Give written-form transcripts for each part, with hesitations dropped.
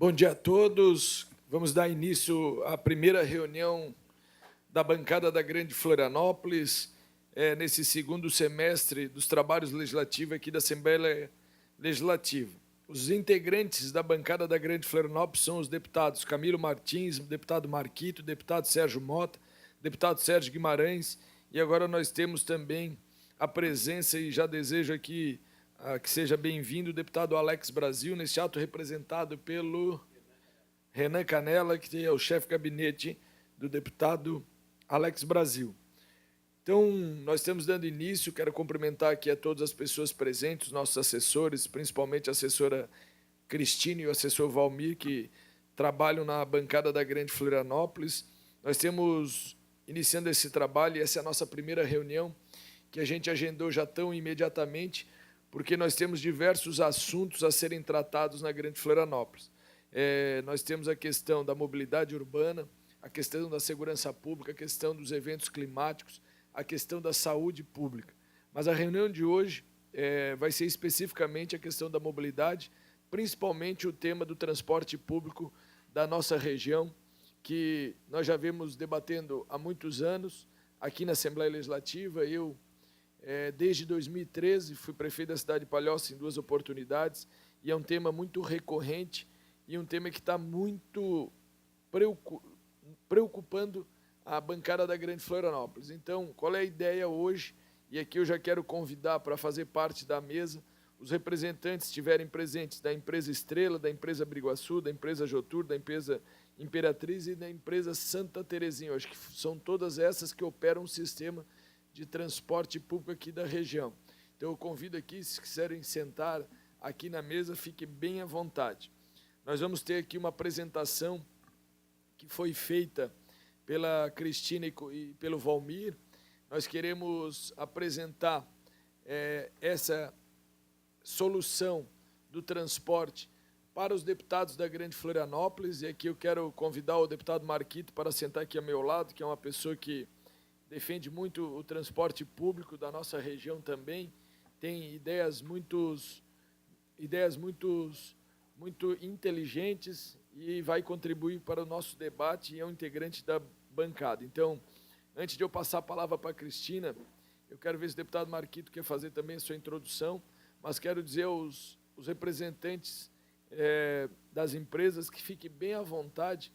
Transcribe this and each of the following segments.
Bom dia a todos. Vamos dar início à primeira reunião da bancada da Grande Florianópolis, nesse segundo semestre dos trabalhos legislativos aqui da Assembleia Legislativa. Os integrantes da bancada da Grande Florianópolis são os deputados Camilo Martins, deputado Marquito, deputado Sérgio Mota, deputado Sérgio Guimarães, e agora nós temos também a presença, e já desejo aqui que seja bem-vindo o deputado Alex Brasil, neste ato representado pelo Renan Canella, que é o chefe de gabinete do deputado Alex Brasil. Então, nós estamos dando início, quero cumprimentar aqui a todas as pessoas presentes, os nossos assessores, principalmente a assessora Cristina e o assessor Valmir, que trabalham na bancada da Grande Florianópolis. Nós temos, iniciando esse trabalho, e essa é a nossa primeira reunião, que a gente agendou já tão imediatamente, porque nós temos diversos assuntos a serem tratados na Grande Florianópolis. Nós temos a questão da mobilidade urbana, a questão da segurança pública, a questão dos eventos climáticos, a questão da saúde pública. Mas a reunião de hoje vai ser especificamente a questão da mobilidade, principalmente o tema do transporte público da nossa região, que nós já vemos debatendo há muitos anos aqui na Assembleia Legislativa. Eu, desde 2013, fui prefeito da cidade de Palhoça em 2 oportunidades, e é um tema muito recorrente e um tema que está muito preocupando a bancada da Grande Florianópolis. Então, qual é a ideia hoje? E aqui eu já quero convidar para fazer parte da mesa os representantes que estiverem presentes da empresa Estrela, da empresa Briguaçu, da empresa Jotur, da empresa Imperatriz e da empresa Santa Terezinha. Eu acho que são todas essas que operam um sistema de transporte público aqui da região. Então, eu convido aqui, se quiserem sentar aqui na mesa, fiquem bem à vontade. Nós vamos ter aqui uma apresentação que foi feita pela Cristina e pelo Valmir. Nós queremos apresentar essa solução do transporte para os deputados da Grande Florianópolis, e aqui eu quero convidar o deputado Marquito para sentar aqui ao meu lado, que é uma pessoa que defende muito o transporte público da nossa região também, tem ideias muito inteligentes e vai contribuir para o nosso debate, e é um integrante da bancada. Então, antes de eu passar a palavra para a Cristina, eu quero ver se o deputado Marquito quer fazer também a sua introdução, mas quero dizer aos representantes das empresas que fiquem bem à vontade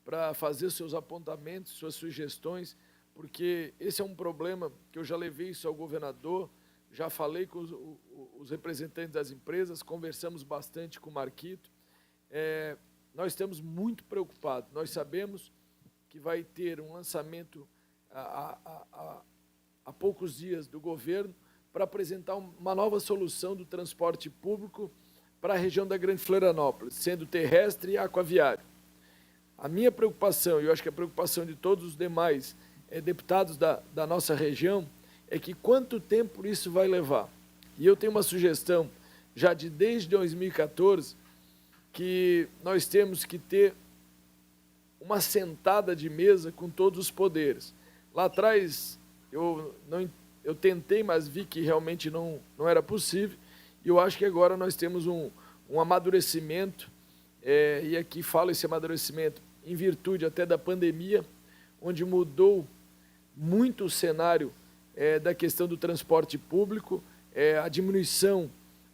para fazer seus apontamentos, suas sugestões, porque esse é um problema que eu já levei isso ao governador, já falei com os representantes das empresas, conversamos bastante com o Marquito. Nós estamos muito preocupados, nós sabemos que vai ter um lançamento há poucos dias do governo para apresentar uma nova solução do transporte público para a região da Grande Florianópolis, sendo terrestre e aquaviário. A minha preocupação, e eu acho que a preocupação de todos os demais deputados da nossa região, é que quanto tempo isso vai levar. E eu tenho uma sugestão, já desde 2014, que nós temos que ter uma sentada de mesa com todos os poderes. Lá atrás, eu tentei, mas vi que realmente não era possível, e eu acho que agora nós temos um amadurecimento, e aqui falo esse amadurecimento em virtude até da pandemia, onde mudou muito o cenário da questão do transporte público, a diminuição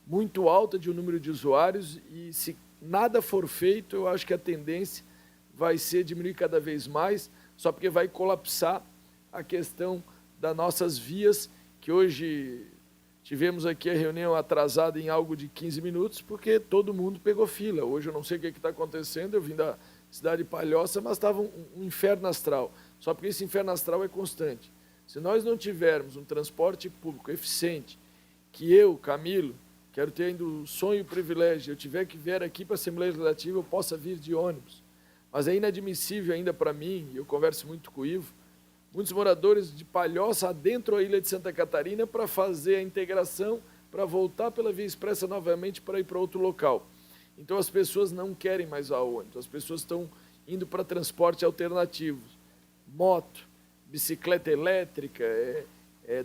muito alta de um número de usuários, e se nada for feito, eu acho que a tendência vai ser diminuir cada vez mais, só porque vai colapsar a questão das nossas vias, que hoje tivemos aqui a reunião atrasada em algo de 15 minutos, porque todo mundo pegou fila. Hoje eu não sei o que está acontecendo, eu vim da cidade de Palhoça, mas estava um inferno astral, só porque esse inferno astral é constante. Se nós não tivermos um transporte público eficiente, que eu, Camilo, quero ter ainda o sonho e o privilégio, eu tiver que vir aqui para a Assembleia Legislativa, eu possa vir de ônibus. Mas é inadmissível ainda para mim, e eu converso muito com o Ivo, muitos moradores de Palhoça adentram a ilha de Santa Catarina para fazer a integração, para voltar pela Via Expressa novamente para ir para outro local. Então as pessoas não querem mais a ônibus, as pessoas estão indo para transporte alternativo, moto, bicicleta elétrica,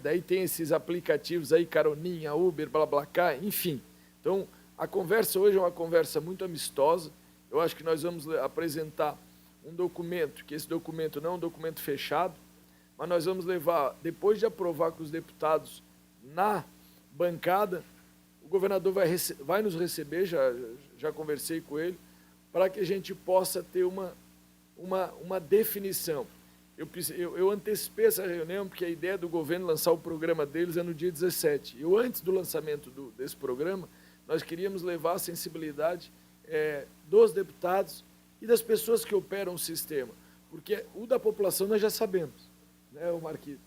daí tem esses aplicativos aí, Caroninha, Uber, BlaBlaCar, enfim. Então, a conversa hoje é uma conversa muito amistosa, Eu acho que nós vamos apresentar um documento, que esse documento não é um documento fechado, mas nós vamos levar, depois de aprovar com os deputados na bancada, o governador vai nos receber, já conversei com ele, para que a gente possa ter uma definição. Eu antecipei essa reunião, porque a ideia do governo lançar o programa deles é no dia 17. Eu, antes do lançamento desse programa, nós queríamos levar a sensibilidade dos deputados e das pessoas que operam o sistema, porque o da população nós já sabemos, né, o Marquito?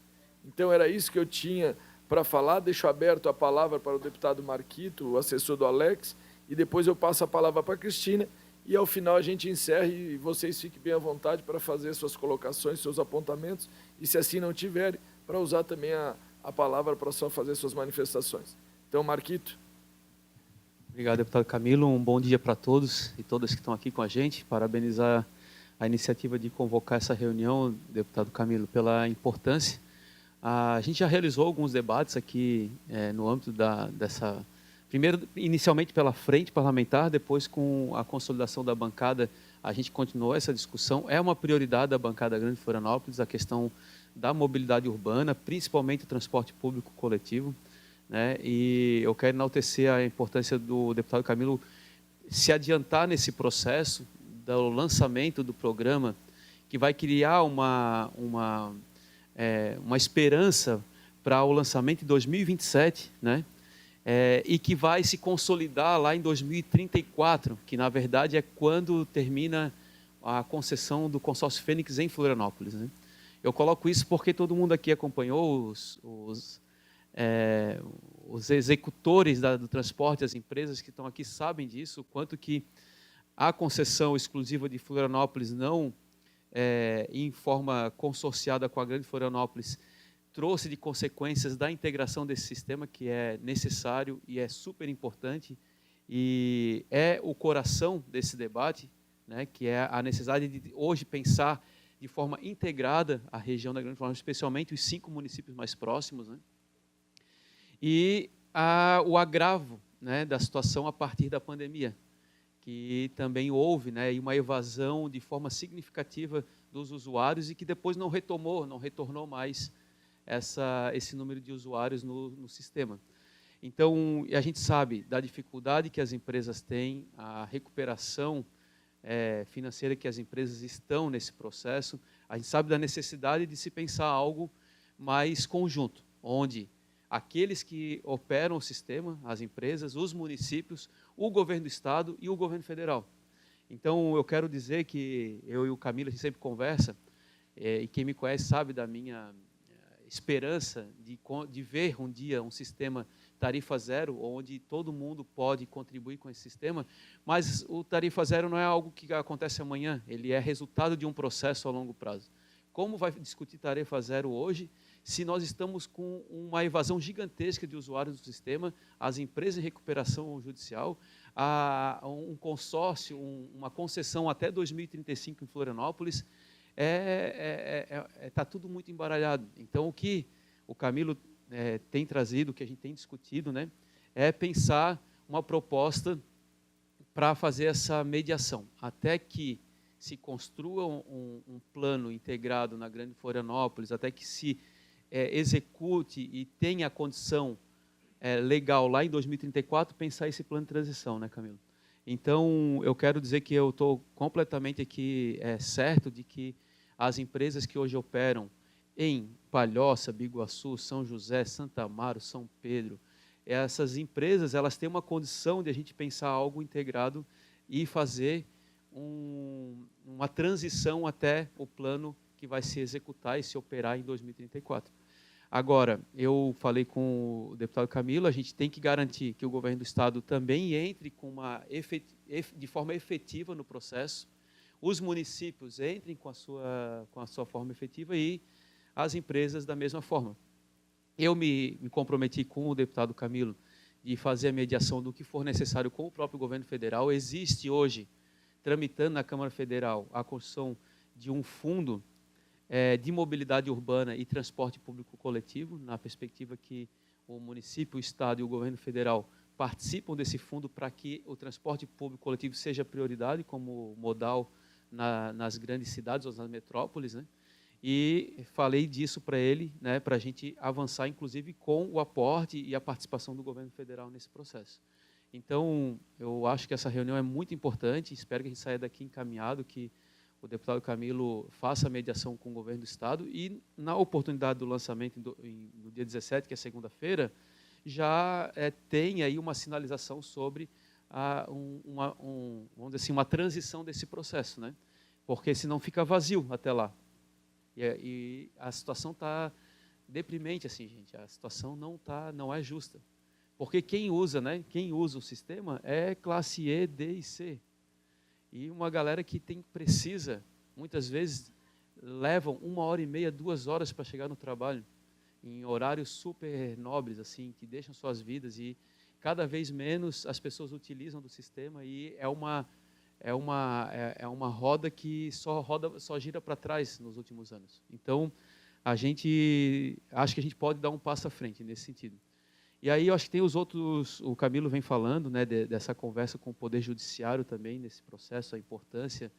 Então, era isso que eu tinha para falar. Deixo aberto a palavra para o deputado Marquito, o assessor do Alex, e depois eu passo a palavra para a Cristina, e ao final a gente encerra e vocês fiquem bem à vontade para fazer suas colocações, seus apontamentos, e se assim não tiverem, para usar também a palavra para só fazer suas manifestações. Então, Marquito. Obrigado, deputado Camilo. Um bom dia para todos e todas que estão aqui com a gente. Parabenizar a iniciativa de convocar essa reunião, deputado Camilo, pela importância. A gente já realizou alguns debates aqui no âmbito dessa... Primeiro, inicialmente pela frente parlamentar, depois com a consolidação da bancada, a gente continuou essa discussão. É uma prioridade da bancada Grande Florianópolis, a questão da mobilidade urbana, principalmente o transporte público coletivo, né? E eu quero enaltecer a importância do deputado Camilo se adiantar nesse processo do lançamento do programa, que vai criar uma esperança para o lançamento em 2027, né? E que vai se consolidar lá em 2034, que na verdade é quando termina a concessão do consórcio Fênix em Florianópolis, né? Eu coloco isso porque todo mundo aqui acompanhou os executores do transporte, as empresas que estão aqui sabem disso, o quanto que a concessão exclusiva de Florianópolis não em forma consorciada com a Grande Florianópolis trouxe de consequências da integração desse sistema, que é necessário e é super importante, e é o coração desse debate, né, que é a necessidade de hoje pensar de forma integrada a região da Grande Florianópolis, especialmente os 5 municípios mais próximos, né, e o agravo, né, da situação a partir da pandemia, que também houve, né, uma evasão de forma significativa dos usuários e que depois não retornou mais esse número de usuários no sistema. Então, a gente sabe da dificuldade que as empresas têm, a recuperação financeira que as empresas estão nesse processo, a gente sabe da necessidade de se pensar algo mais conjunto, onde aqueles que operam o sistema, as empresas, os municípios, o governo do estado e o governo federal. Então, eu quero dizer que eu e o Camilo, a gente sempre conversa, e quem me conhece sabe da minha esperança de ver um dia um sistema tarifa zero, onde todo mundo pode contribuir com esse sistema, mas o tarifa zero não é algo que acontece amanhã, ele é resultado de um processo a longo prazo. Como vai discutir tarifa zero hoje, se nós estamos com uma evasão gigantesca de usuários do sistema, as empresas em recuperação judicial, um consórcio, uma concessão até 2035 em Florianópolis, está tudo muito embaralhado. Então, o que o Camilo tem trazido, o que a gente tem discutido, né, é pensar uma proposta para fazer essa mediação, até que se construa um plano integrado na Grande Florianópolis, até que se execute e tenha a condição legal lá em 2034, pensar esse plano de transição, né, Camilo? Então, eu quero dizer que eu estou completamente aqui certo de que as empresas que hoje operam em Palhoça, Biguaçu, São José, Santa Amaro, São Pedro, essas empresas elas têm uma condição de a gente pensar algo integrado e fazer uma transição até o plano que vai se executar e se operar em 2034. Agora, eu falei com o deputado Camilo, a gente tem que garantir que o governo do estado também entre de forma efetiva no processo, os municípios entrem com a sua forma efetiva e as empresas da mesma forma. Eu me comprometi com o deputado Camilo de fazer a mediação do que for necessário com o próprio governo federal. Existe hoje, tramitando na Câmara Federal, a construção de um fundo de mobilidade urbana e transporte público coletivo, na perspectiva que o município, o estado e o governo federal participam desse fundo para que o transporte público coletivo seja prioridade como modal nas grandes cidades ou nas metrópoles, né? E falei disso para ele, né, para a gente avançar, inclusive, com o aporte e a participação do governo federal nesse processo. Então, eu acho que essa reunião é muito importante, espero que a gente saia daqui encaminhado, que o deputado Camilo faça a mediação com o governo do Estado e, na oportunidade do lançamento no dia 17, que é segunda-feira, já tem aí uma sinalização sobre vamos dizer assim, uma transição desse processo, né? Porque senão fica vazio até lá. E a situação está deprimente, assim, gente. A situação não é justa. Porque quem usa, né? Quem usa o sistema é classe E, D e C. E uma galera que precisa, muitas vezes, levam 1h30, 2 horas para chegar no trabalho, em horários super nobres, assim, que deixam suas vidas, e cada vez menos as pessoas utilizam do sistema, e é uma roda que só gira para trás nos últimos anos. Então, acho que a gente pode dar um passo à frente nesse sentido. E aí eu acho que tem os outros, o Camilo vem falando, né, dessa conversa com o Poder Judiciário também, nesse processo, a importância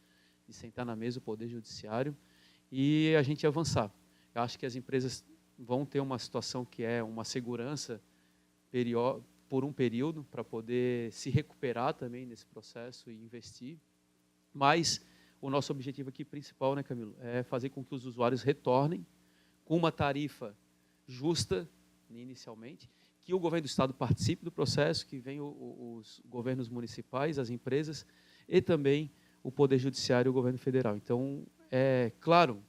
de sentar na mesa o Poder Judiciário e a gente avançar. Eu acho que as empresas vão ter uma situação que é uma segurança por um período, para poder se recuperar também nesse processo e investir. Mas o nosso objetivo aqui principal, né, Camilo, é fazer com que os usuários retornem com uma tarifa justa, inicialmente, que o governo do Estado participe do processo, que venham os governos municipais, as empresas, e também o Poder Judiciário e o governo federal. Então, é claro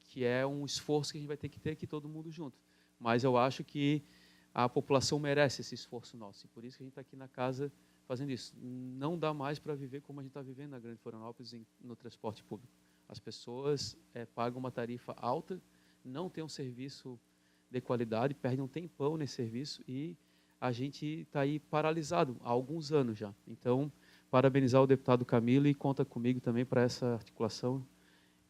que é um esforço que a gente vai ter que ter aqui todo mundo junto, mas eu acho que a população merece esse esforço nosso, e por isso que a gente está aqui na casa fazendo isso. Não dá mais para viver como a gente está vivendo na Grande Florianópolis no transporte público. As pessoas pagam uma tarifa alta, não têm um serviço de qualidade, perdem um tempão nesse serviço e a gente está aí paralisado há alguns anos já. Então, parabenizar o deputado Camilo e conta comigo também para essa articulação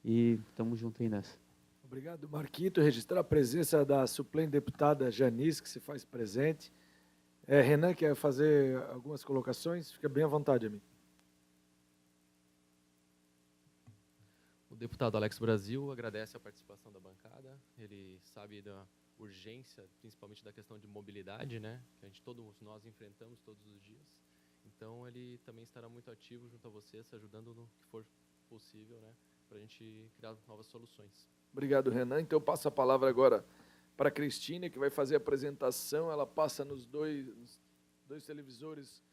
e estamos juntos aí nessa. Obrigado, Marquito. Registrar a presença da suplente deputada Janice, que se faz presente. Renan quer fazer algumas colocações? Fica bem à vontade, amigo. O deputado Alex Brasil agradece a participação da bancada. Ele sabe da urgência, principalmente da questão de mobilidade, né, que todos nós enfrentamos todos os dias. Então, ele também estará muito ativo junto a vocês, ajudando no que for possível, né, para a gente criar novas soluções. Obrigado, Renan. Então, eu passo a palavra agora para a Cristina, que vai fazer a apresentação. Ela passa nos dois televisores,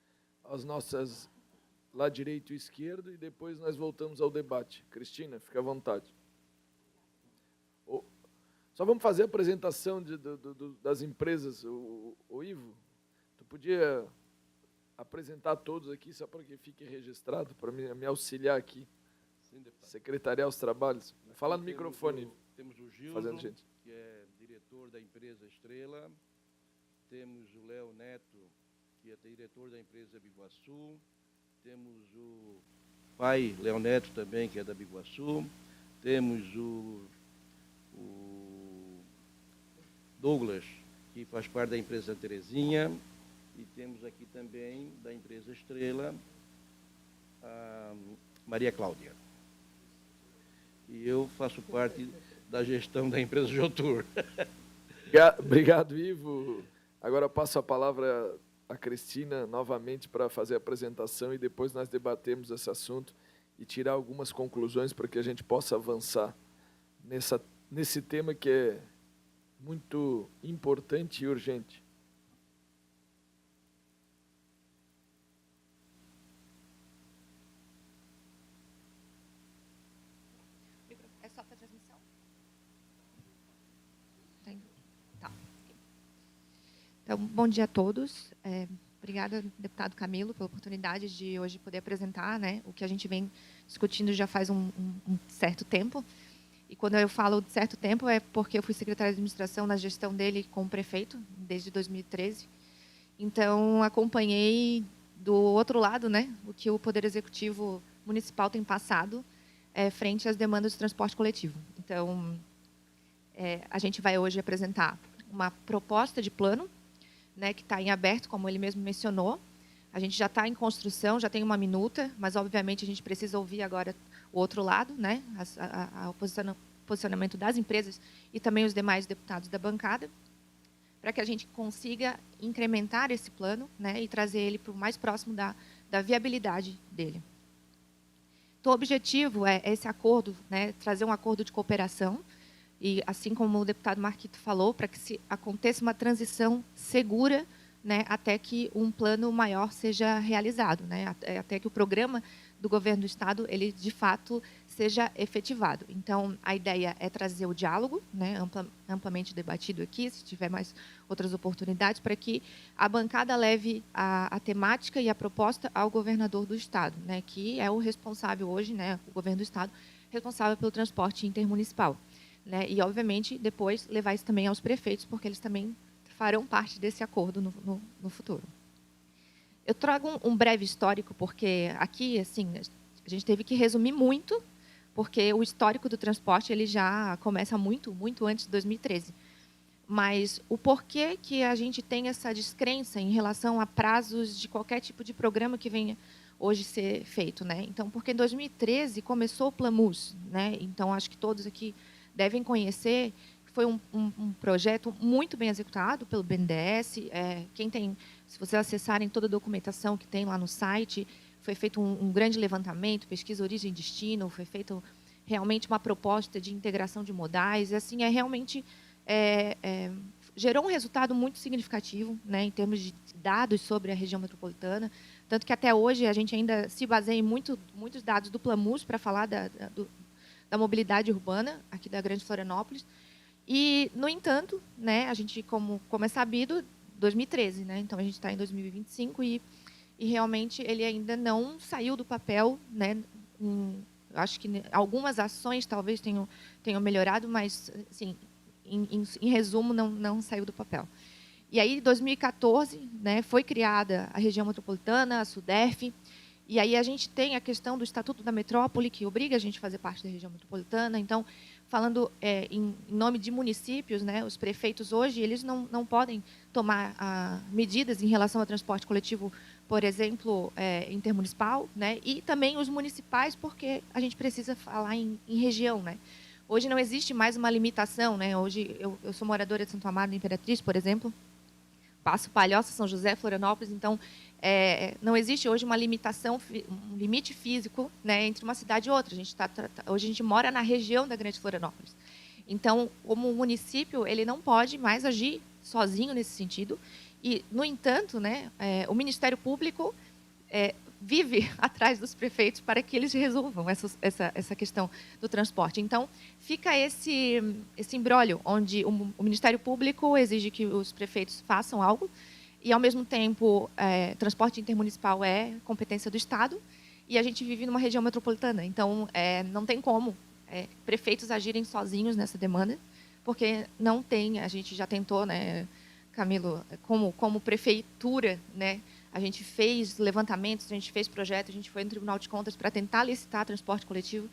as nossas lá direito e esquerdo, e depois nós voltamos ao debate. Cristina, fica à vontade. Só vamos fazer a apresentação das empresas. O Ivo, tu podia apresentar todos aqui, só para que fique registrado, para me auxiliar aqui. Sim, deputado. Secretariar os trabalhos. Fala no microfone. Temos o Gilson, fazendo gente. que é diretor da empresa Estrela. Temos o Léo Neto, que é diretor da empresa Biguaçu. Temos o pai Léo Neto também, que é da Biguaçu. Temos o Douglas, que faz parte da empresa Terezinha. E temos aqui também, da empresa Estrela, a Maria Cláudia. E eu faço parte da gestão da empresa Jotur. Obrigado, Ivo. Agora passo a palavra a Cristina novamente para fazer a apresentação e depois nós debatemos esse assunto e tirar algumas conclusões para que a gente possa avançar nesse tema que é muito importante e urgente. É só para transmissão? Tem. Tá. Então, bom dia a todos. Obrigada, deputado Camilo, pela oportunidade de hoje poder apresentar, né, o que a gente vem discutindo já faz um certo tempo. E quando eu falo de certo tempo é porque eu fui secretária de administração na gestão dele com o prefeito, desde 2013. Então, acompanhei do outro lado, né, o que o Poder Executivo Municipal tem passado frente às demandas do transporte coletivo. Então, a gente vai hoje apresentar uma proposta de plano né, que está em aberto, como ele mesmo mencionou. A gente já está em construção, já tem uma minuta, mas, obviamente, a gente precisa ouvir agora o outro lado, né, o posicionamento das empresas e também os demais deputados da bancada, para que a gente consiga incrementar esse plano, né, e trazer ele para o mais próximo da viabilidade dele. Então, o objetivo é esse acordo, né, trazer um acordo de cooperação, e, assim como o deputado Marquito falou, para que aconteça uma transição segura, né, até que um plano maior seja realizado, né, até que o programa do governo do Estado, ele, de fato, seja efetivado. Então, a ideia é trazer o diálogo, né, amplamente debatido aqui, se tiver mais outras oportunidades, para que a bancada leve a temática e a proposta ao governador do Estado, né, que é o responsável hoje, né, o governo do Estado, responsável pelo transporte intermunicipal. Né, e, obviamente, depois levar isso também aos prefeitos, porque eles também farão parte desse acordo no futuro. Eu trago um breve histórico, porque aqui, assim, a gente teve que resumir muito, porque o histórico do transporte ele já começa muito antes de 2013. Mas o porquê que a gente tem essa descrença em relação a prazos de qualquer tipo de programa que venha hoje ser feito, né? Então, porque em 2013 começou o Plamus, né? Então, acho que todos aqui devem conhecer. Foi um projeto muito bem executado pelo BNDES. Se vocês acessarem toda a documentação que tem lá no site, foi feito um grande levantamento, pesquisa origem e destino, foi feito realmente uma proposta de integração de modais. E, assim, realmente gerou um resultado muito significativo, né, em termos de dados sobre a região metropolitana, tanto que até hoje a gente ainda se baseia em muitos dados do Plamus para falar da mobilidade urbana aqui da Grande Florianópolis. E, no entanto, né, a gente, como é sabido, 2013, né, então a gente está em 2025 e realmente ele ainda não saiu do papel, né, acho que algumas ações talvez tenham melhorado, mas, assim, em resumo, não saiu do papel. E aí, em 2014, né, foi criada a região metropolitana, a SUDERF, e aí a gente tem a questão do Estatuto da Metrópole, que obriga a gente a fazer parte da região metropolitana. Então, falando em nome de municípios, né, os prefeitos hoje eles não podem tomar medidas em relação ao transporte coletivo, por exemplo, intermunicipal, né, e também os municipais, porque a gente precisa falar em região, né. Hoje não existe mais uma limitação, né. Hoje eu sou moradora de Santo Amaro da Imperatriz, por exemplo, passo Palhoça, São José, Florianópolis, então não existe hoje uma limitação, um limite físico, né, entre uma cidade e outra. Hoje a gente mora na região da Grande Florianópolis. Então, como município, ele não pode mais agir sozinho nesse sentido. E, no entanto, né, o Ministério Público vive atrás dos prefeitos para que eles resolvam essa questão do transporte. Então, fica esse imbróglio, onde o Ministério Público exige que os prefeitos façam algo, e, ao mesmo tempo, transporte intermunicipal é competência do Estado, e a gente vive numa região metropolitana. Então, não tem como prefeitos agirem sozinhos nessa demanda, porque não tem, a gente já tentou, né, Camilo, como prefeitura, né, a gente fez levantamentos, a gente fez projetos, a gente foi no Tribunal de Contas para tentar licitar transporte coletivo,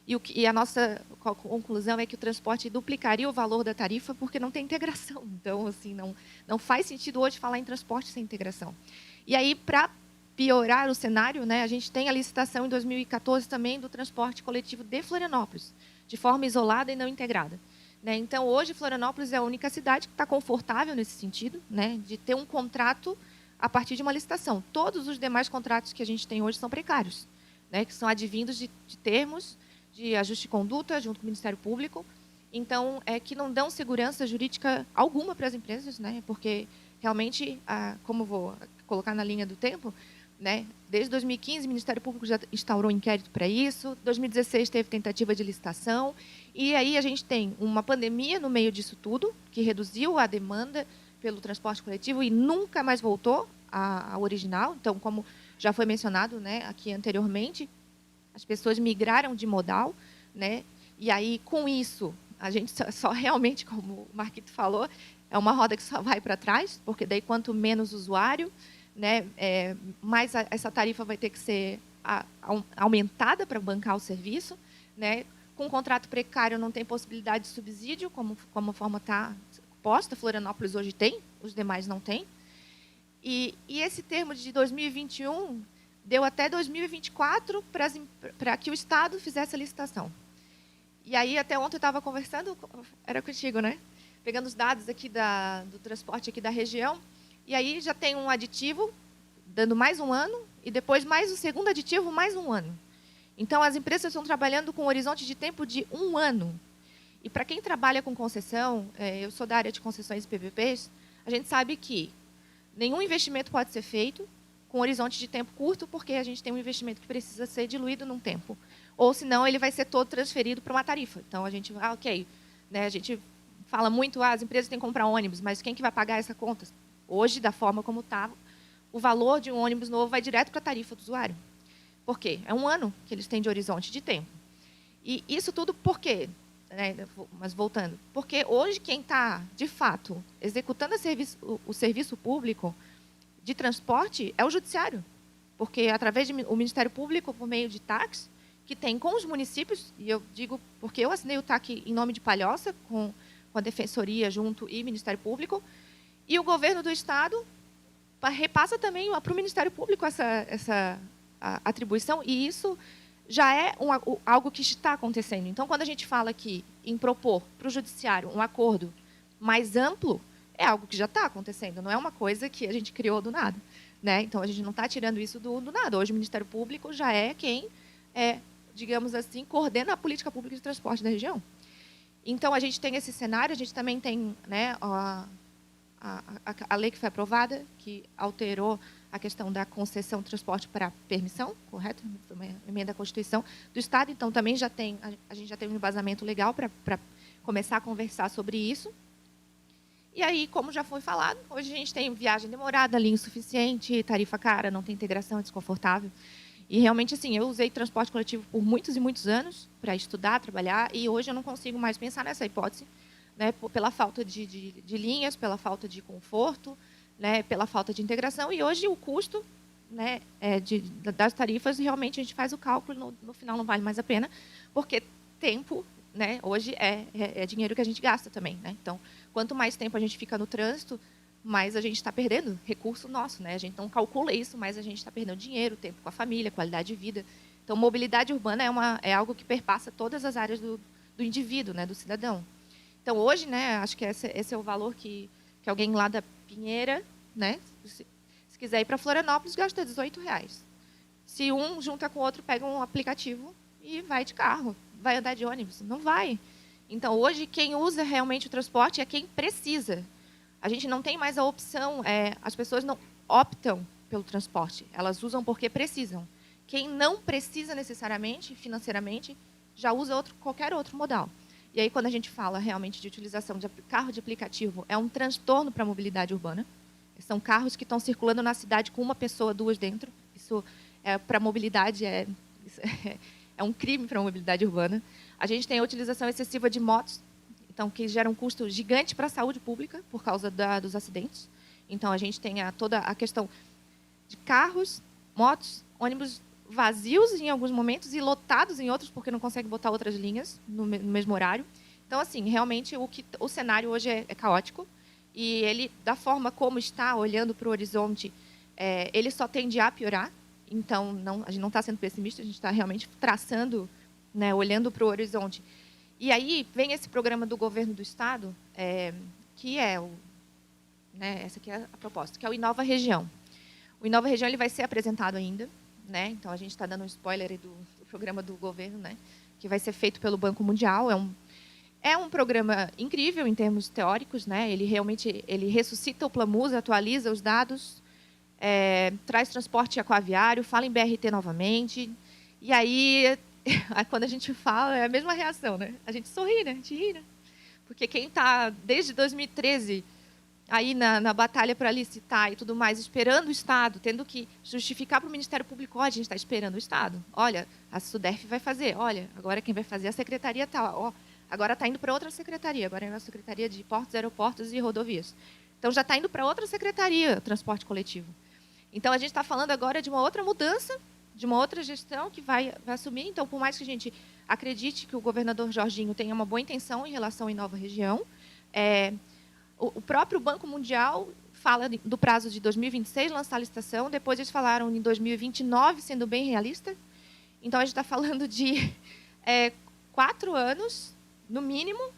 e a nossa conclusão é que o transporte duplicaria o valor da tarifa porque não tem integração. Então, assim, não faz sentido hoje falar em transporte sem integração. E aí, para piorar o cenário, né, a gente tem a licitação em 2014 também do transporte coletivo de Florianópolis, de forma isolada e não integrada. Né? Então, hoje, Florianópolis é a única cidade que está confortável nesse sentido, né, de ter um contrato a partir de uma licitação. Todos os demais contratos que a gente tem hoje são precários, né, que são advindos de termos de ajuste de conduta junto com o Ministério Público. Então, que não dão segurança jurídica alguma para as empresas, né, porque realmente, como vou colocar na linha do tempo, né, desde 2015 o Ministério Público já instaurou um inquérito para isso, 2016 teve tentativa de licitação, e aí a gente tem uma pandemia no meio disso tudo, que reduziu a demanda pelo transporte coletivo e nunca mais voltou ao original. Então, como já foi mencionado, né, aqui anteriormente, as pessoas migraram de modal, né, e aí, com isso, a gente só realmente, como o Marquito falou, é uma roda que só vai para trás, porque daí quanto menos usuário, né, mais essa tarifa vai ter que ser aumentada para bancar o serviço, né. Com contrato precário não tem possibilidade de subsídio, como a forma está posta. Florianópolis hoje tem, os demais não têm. E esse termo de 2021 deu até 2024 para que o Estado fizesse a licitação. E aí, até ontem eu estava conversando, era contigo, né? Pegando os dados aqui do transporte aqui da região, e aí já tem um aditivo, dando mais um ano, e depois mais o segundo aditivo, mais um ano. Então, as empresas estão trabalhando com um horizonte de tempo de 1 ano. E para quem trabalha com concessão, eu sou da área de concessões e PPPs, a gente sabe que nenhum investimento pode ser feito com horizonte de tempo curto, porque a gente tem um investimento que precisa ser diluído num tempo. Ou, senão, ele vai ser todo transferido para uma tarifa. Então, a gente, ok, né, a gente fala muito, as empresas têm que comprar ônibus, mas quem que vai pagar essa conta? Hoje, da forma como está, o valor de um ônibus novo vai direto para a tarifa do usuário. Por quê? É 1 ano que eles têm de horizonte de tempo. E isso tudo por quê? Mas voltando, porque hoje quem está, de fato, executando o serviço público de transporte é o judiciário. Porque, através do Ministério Público, por meio de TACs, que tem com os municípios, e eu digo porque eu assinei o TAC em nome de Palhoça, com a Defensoria junto e Ministério Público, e o governo do Estado repassa também para o Ministério Público essa atribuição, e isso já é algo que está acontecendo. Então, quando a gente fala aqui em propor para o judiciário um acordo mais amplo, é algo que já está acontecendo, não é uma coisa que a gente criou do nada, né? Então, a gente não está tirando isso do nada. Hoje, o Ministério Público já é quem, digamos assim, coordena a política pública de transporte da região. Então, a gente tem esse cenário, a gente também tem, né, a lei que foi aprovada, que alterou a questão da concessão de transporte para permissão, correto? Foi uma emenda à Constituição do Estado. Então, também a gente já tem um embasamento legal para começar a conversar sobre isso. E aí, como já foi falado, hoje a gente tem viagem demorada, linha insuficiente, tarifa cara, não tem integração, é desconfortável. E, realmente, assim, eu usei transporte coletivo por muitos e muitos anos para estudar, trabalhar, e hoje eu não consigo mais pensar nessa hipótese, né, pela falta de linhas, pela falta de conforto, né, pela falta de integração. E hoje o custo, né, das tarifas, realmente a gente faz o cálculo, no final não vale mais a pena, porque tempo, né, hoje é dinheiro que a gente gasta também, né? Então, quanto mais tempo a gente fica no trânsito, mais a gente está perdendo recurso nosso, né? A gente não calcula isso, mas a gente está perdendo dinheiro, tempo com a família, qualidade de vida. Então, mobilidade urbana é algo que perpassa todas as áreas do indivíduo, né, do cidadão. Então, hoje, né, acho que esse é o valor que alguém lá da Pinheira, né, se quiser ir para Florianópolis, gasta R$18. Se um junta com o outro, pega um aplicativo e vai de carro. Vai andar de ônibus? Não vai. Então, hoje, quem usa realmente o transporte é quem precisa. A gente não tem mais a opção, as pessoas não optam pelo transporte, elas usam porque precisam. Quem não precisa necessariamente, financeiramente, já usa qualquer outro modal. E aí, quando a gente fala realmente de utilização de carro de aplicativo, é um transtorno para a mobilidade urbana. São carros que estão circulando na cidade com uma pessoa, 2 dentro. Isso, para a mobilidade, é um crime para a mobilidade urbana. A gente tem a utilização excessiva de motos, então, que gera um custo gigante para a saúde pública por causa dos acidentes. Então, a gente tem toda a questão de carros, motos, ônibus vazios em alguns momentos e lotados em outros, porque não consegue botar outras linhas no mesmo horário. Então, assim, realmente, o cenário hoje é caótico. E ele, da forma como está, olhando para o horizonte, ele só tende a piorar. Então, a gente não está sendo pessimista, a gente está realmente traçando, né, olhando para o horizonte. E aí vem esse programa do governo do Estado, que essa aqui é a proposta, que é o Inova Região. O Inova Região ele vai ser apresentado ainda, né? Então, a gente está dando um spoiler aí do programa do governo, né, que vai ser feito pelo Banco Mundial. É um programa incrível em termos teóricos, né? Ele realmente ressuscita o Plamusa, atualiza os dados, traz transporte aquaviário, fala em BRT novamente. E aí, quando a gente fala, é a mesma reação, né? A gente sorri, né? A gente ri, né? Porque quem está desde 2013 aí na batalha para licitar e tudo mais, esperando o Estado, tendo que justificar para o Ministério Público, olha, a gente está esperando o Estado. Olha, a SUDERF vai fazer. Olha, agora quem vai fazer é a secretaria tal. Ó, agora está indo para outra secretaria. Agora é a Secretaria de Portos, Aeroportos e Rodovias. Então, já está indo para outra secretaria, transporte coletivo. Então, a gente está falando agora de uma outra mudança, de uma outra gestão que vai assumir. Então, por mais que a gente acredite que o governador Jorginho tenha uma boa intenção em relação à Inova Região, o próprio Banco Mundial fala do prazo de 2026 lançar a licitação, depois eles falaram em 2029, sendo bem realista. Então, a gente está falando de 4 anos, no mínimo,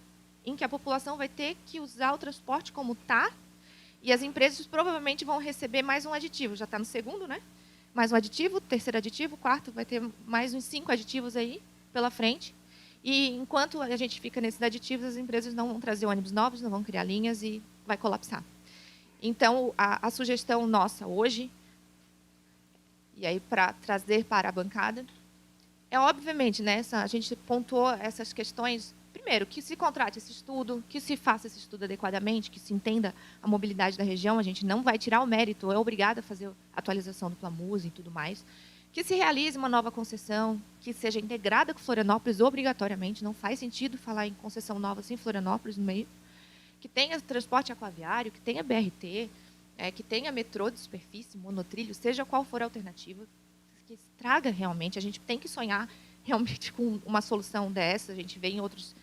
em que a população vai ter que usar o transporte como está, e as empresas provavelmente vão receber mais um aditivo. Já está no segundo, né? Mais um aditivo, terceiro aditivo, quarto, vai ter mais uns 5 aditivos aí pela frente. E enquanto a gente fica nesses aditivos, as empresas não vão trazer ônibus novos, não vão criar linhas e vai colapsar. Então, a sugestão nossa hoje, e aí para trazer para a bancada, é obviamente, né, a gente pontuou essas questões. Primeiro, que se contrate esse estudo, que se faça esse estudo adequadamente, que se entenda a mobilidade da região. A gente não vai tirar o mérito, é obrigado a fazer a atualização do Plamusa e tudo mais. Que se realize uma nova concessão, que seja integrada com Florianópolis obrigatoriamente. Não faz sentido falar em concessão nova sem Florianópolis no meio. Que tenha transporte aquaviário, que tenha BRT, que tenha metrô de superfície, monotrilho, seja qual for a alternativa, que traga realmente. A gente tem que sonhar realmente com uma solução dessa. A gente vê em outros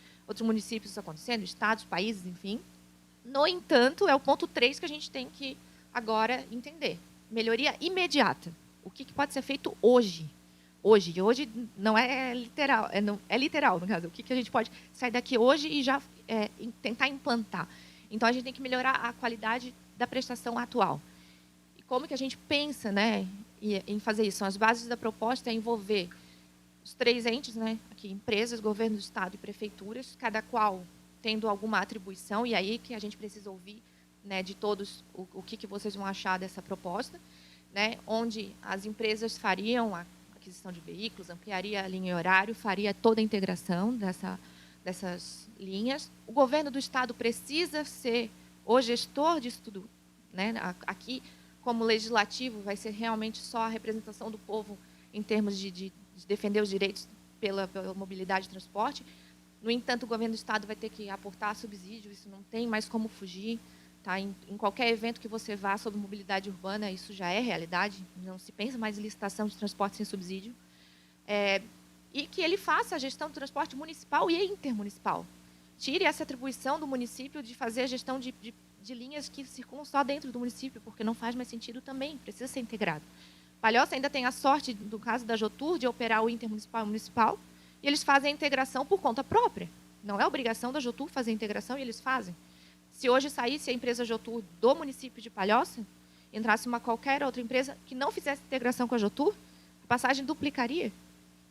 municípios isso acontecendo, estados, países, enfim. No entanto, é o ponto 3 que a gente tem que agora entender. Melhoria imediata. O que pode ser feito hoje? Hoje não é literal, é literal, no caso. O que a gente pode sair daqui hoje e já tentar implantar? Então, a gente tem que melhorar a qualidade da prestação atual. E como que a gente pensa, né, em fazer isso? As bases da proposta é envolver os 3 entes, né, aqui, empresas, governo do estado e prefeituras, cada qual tendo alguma atribuição, e aí que a gente precisa ouvir, né, de todos o que vocês vão achar dessa proposta, né, onde as empresas fariam a aquisição de veículos, ampliaria a linha e horário, faria toda a integração dessas linhas. O governo do estado precisa ser o gestor disso tudo, né? Aqui, como legislativo, vai ser realmente só a representação do povo em termos de defender os direitos pela mobilidade e transporte. No entanto, o governo do estado vai ter que aportar subsídio, isso não tem mais como fugir. Tá? Em qualquer evento que você vá sobre mobilidade urbana, isso já é realidade, não se pensa mais em licitação de transporte sem subsídio. E que ele faça a gestão do transporte municipal e intermunicipal. Tire essa atribuição do município de fazer a gestão de linhas que circulam só dentro do município, porque não faz mais sentido também, precisa ser integrado. Palhoça ainda tem a sorte, do caso da Jotur, de operar o intermunicipal e o municipal, e eles fazem a integração por conta própria. Não é obrigação da Jotur fazer a integração, e eles fazem. Se hoje saísse a empresa Jotur do município de Palhoça, entrasse qualquer outra empresa que não fizesse integração com a Jotur, a passagem duplicaria.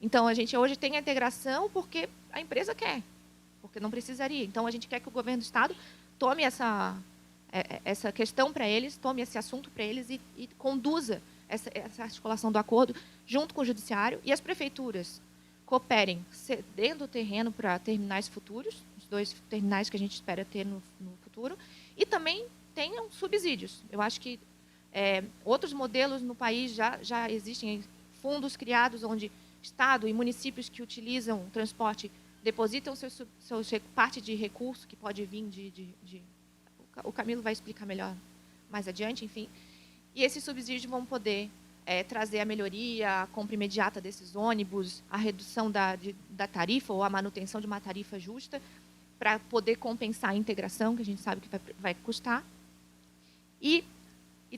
Então, a gente hoje tem a integração porque a empresa quer, porque não precisaria. Então, a gente quer que o governo do estado tome essa questão para eles, tome esse assunto para eles e conduza essa articulação do acordo junto com o judiciário, e as prefeituras cooperem cedendo o terreno para terminais futuros, os 2 terminais que a gente espera ter no futuro, e também tenham subsídios. Eu acho que outros modelos no país já existem, fundos criados onde estado e municípios que utilizam o transporte depositam parte de recurso que pode vir o Camilo vai explicar melhor mais adiante, enfim. E esses subsídios vão poder trazer a melhoria, a compra imediata desses ônibus, a redução da tarifa ou a manutenção de uma tarifa justa para poder compensar a integração, que a gente sabe que vai custar. E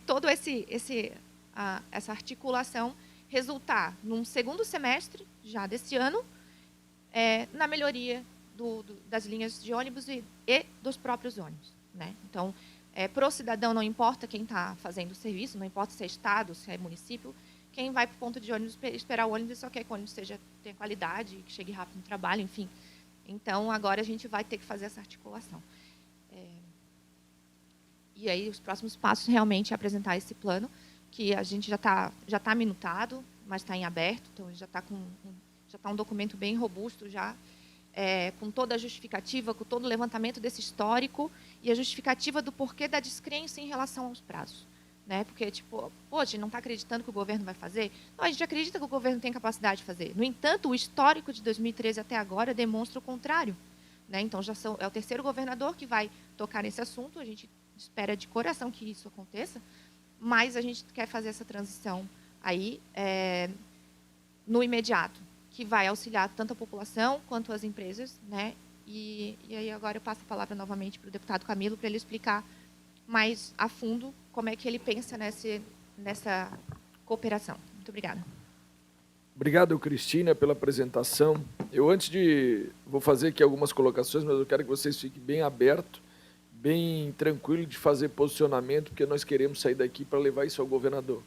todo essa articulação resultar num segundo semestre, já desse ano, na melhoria das linhas de ônibus e dos próprios ônibus. Né? Então, para o cidadão, não importa quem está fazendo o serviço, não importa se é estado, se é município, quem vai para o ponto de ônibus esperar o ônibus só quer que o ônibus tenha qualidade, que chegue rápido no trabalho, enfim. Então, agora a gente vai ter que fazer essa articulação. E aí, os próximos passos realmente é apresentar esse plano, que a gente já tá minutado, mas está em aberto, então já está um documento bem robusto já, com toda a justificativa, com todo o levantamento desse histórico e a justificativa do porquê da descrença em relação aos prazos. Né? Porque, a gente não está acreditando que o governo vai fazer? Não, a gente acredita que o governo tem capacidade de fazer. No entanto, o histórico de 2013 até agora demonstra o contrário. Né? Então, é o terceiro governador que vai tocar nesse assunto, a gente espera de coração que isso aconteça, mas a gente quer fazer essa transição aí no imediato, que vai auxiliar tanto a população quanto as empresas, né? E aí agora eu passo a palavra novamente para o deputado Camilo para ele explicar mais a fundo como é que ele pensa nessa cooperação. Muito obrigada. Obrigado, Cristina, pela apresentação. Vou fazer aqui algumas colocações, mas eu quero que vocês fiquem bem abertos, bem tranquilos de fazer posicionamento, porque nós queremos sair daqui para levar isso ao governador.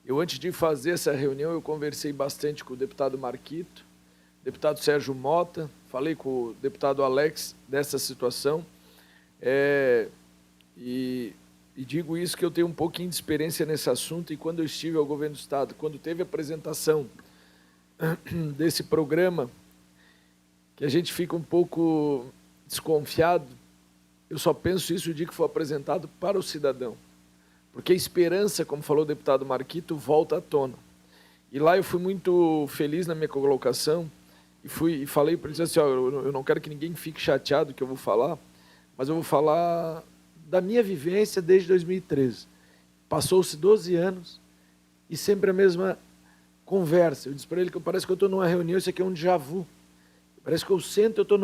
Antes de fazer essa reunião, eu conversei bastante com o deputado Marquito, deputado Sérgio Mota, falei com o deputado Alex dessa situação, e digo isso que eu tenho um pouquinho de experiência nesse assunto, e quando eu estive ao governo do Estado, quando teve a apresentação desse programa, que a gente fica um pouco desconfiado, eu só penso isso o dia que for apresentado para o cidadão. Porque a esperança, como falou o deputado Marquito, volta à tona. E lá eu fui muito feliz na minha colocação e falei para ele assim, eu não quero que ninguém fique chateado que eu vou falar, mas eu vou falar da minha vivência desde 2013. Passou-se 12 anos e sempre a mesma conversa. Eu disse para ele que parece que eu estou numa reunião, isso aqui é um déjà vu. Parece que eu sento, eu estou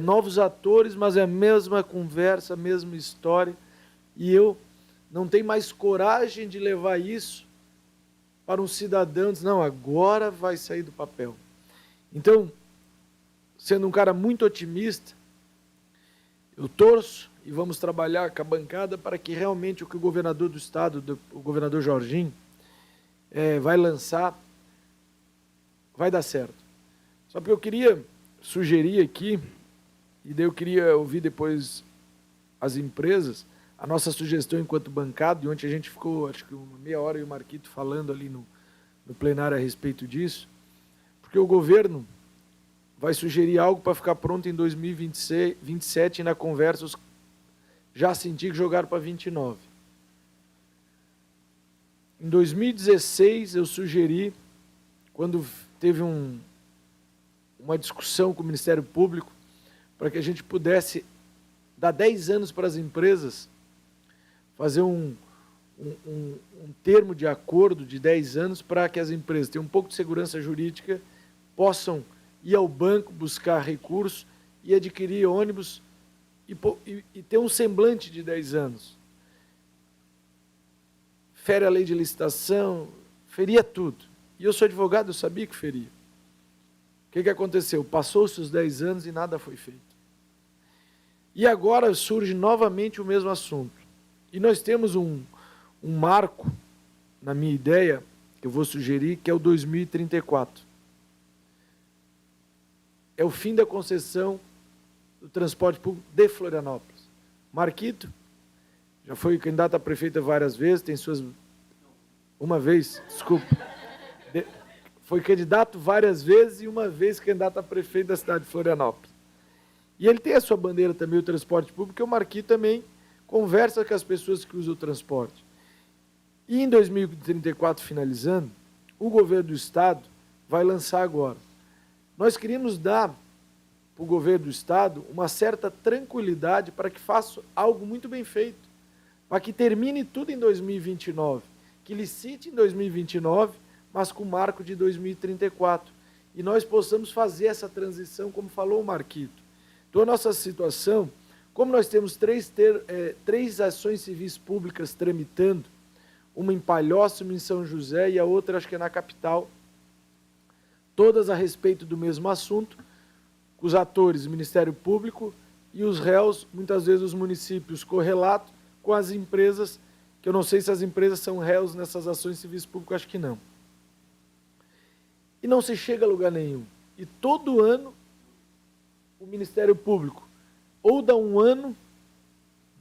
novos atores, mas é a mesma conversa, a mesma história, e eu não tenho mais coragem de levar isso para um cidadão, diz, não, agora vai sair do papel. Então, sendo um cara muito otimista, eu torço e vamos trabalhar com a bancada para que realmente o que o governador do Estado, o governador Jorginho, vai lançar, vai dar certo. Só que eu queria sugerir aqui, e daí eu queria ouvir depois as empresas, a nossa sugestão enquanto bancada, e ontem a gente ficou, acho que uma meia hora e o Marquito falando ali no plenário a respeito disso, porque o governo vai sugerir algo para ficar pronto em 2027 e na conversa já senti que jogaram para 29. Em 2016 eu sugeri, quando teve uma discussão com o Ministério Público, para que a gente pudesse dar 10 anos para as empresas, fazer um termo de acordo de 10 anos para que as empresas tenham um pouco de segurança jurídica, possam ir ao banco buscar recursos e adquirir ônibus e ter um semblante de 10 anos. Fere a lei de licitação, feria tudo. E eu sou advogado, eu sabia que feria. O que aconteceu? Passou-se os 10 anos e nada foi feito. E agora surge novamente o mesmo assunto. E nós temos um marco, na minha ideia, que eu vou sugerir, que é o 2034. É o fim da concessão do transporte público de Florianópolis. Marquito já foi candidato a prefeita várias vezes, tem suas... Uma vez, desculpa. Foi candidato várias vezes e uma vez candidato a prefeito da cidade de Florianópolis. E ele tem a sua bandeira também, o transporte público, que o Marquito também conversa com as pessoas que usam o transporte. E em 2034, finalizando, o governo do Estado vai lançar agora. Nós queríamos dar para o governo do Estado uma certa tranquilidade para que faça algo muito bem feito, para que termine tudo em 2029, que licite em 2029, mas com marco de 2034. E nós possamos fazer essa transição, como falou o Marquito. Então, a nossa situação, como nós temos três ações civis públicas tramitando, uma em Palhoça, uma em São José e a outra acho que é na capital, todas a respeito do mesmo assunto, com os atores, o Ministério Público e os réus, muitas vezes os municípios correlatos, com as empresas, que eu não sei se as empresas são réus nessas ações civis públicas, acho que não. E não se chega a lugar nenhum. E todo ano, o Ministério Público ou dá um ano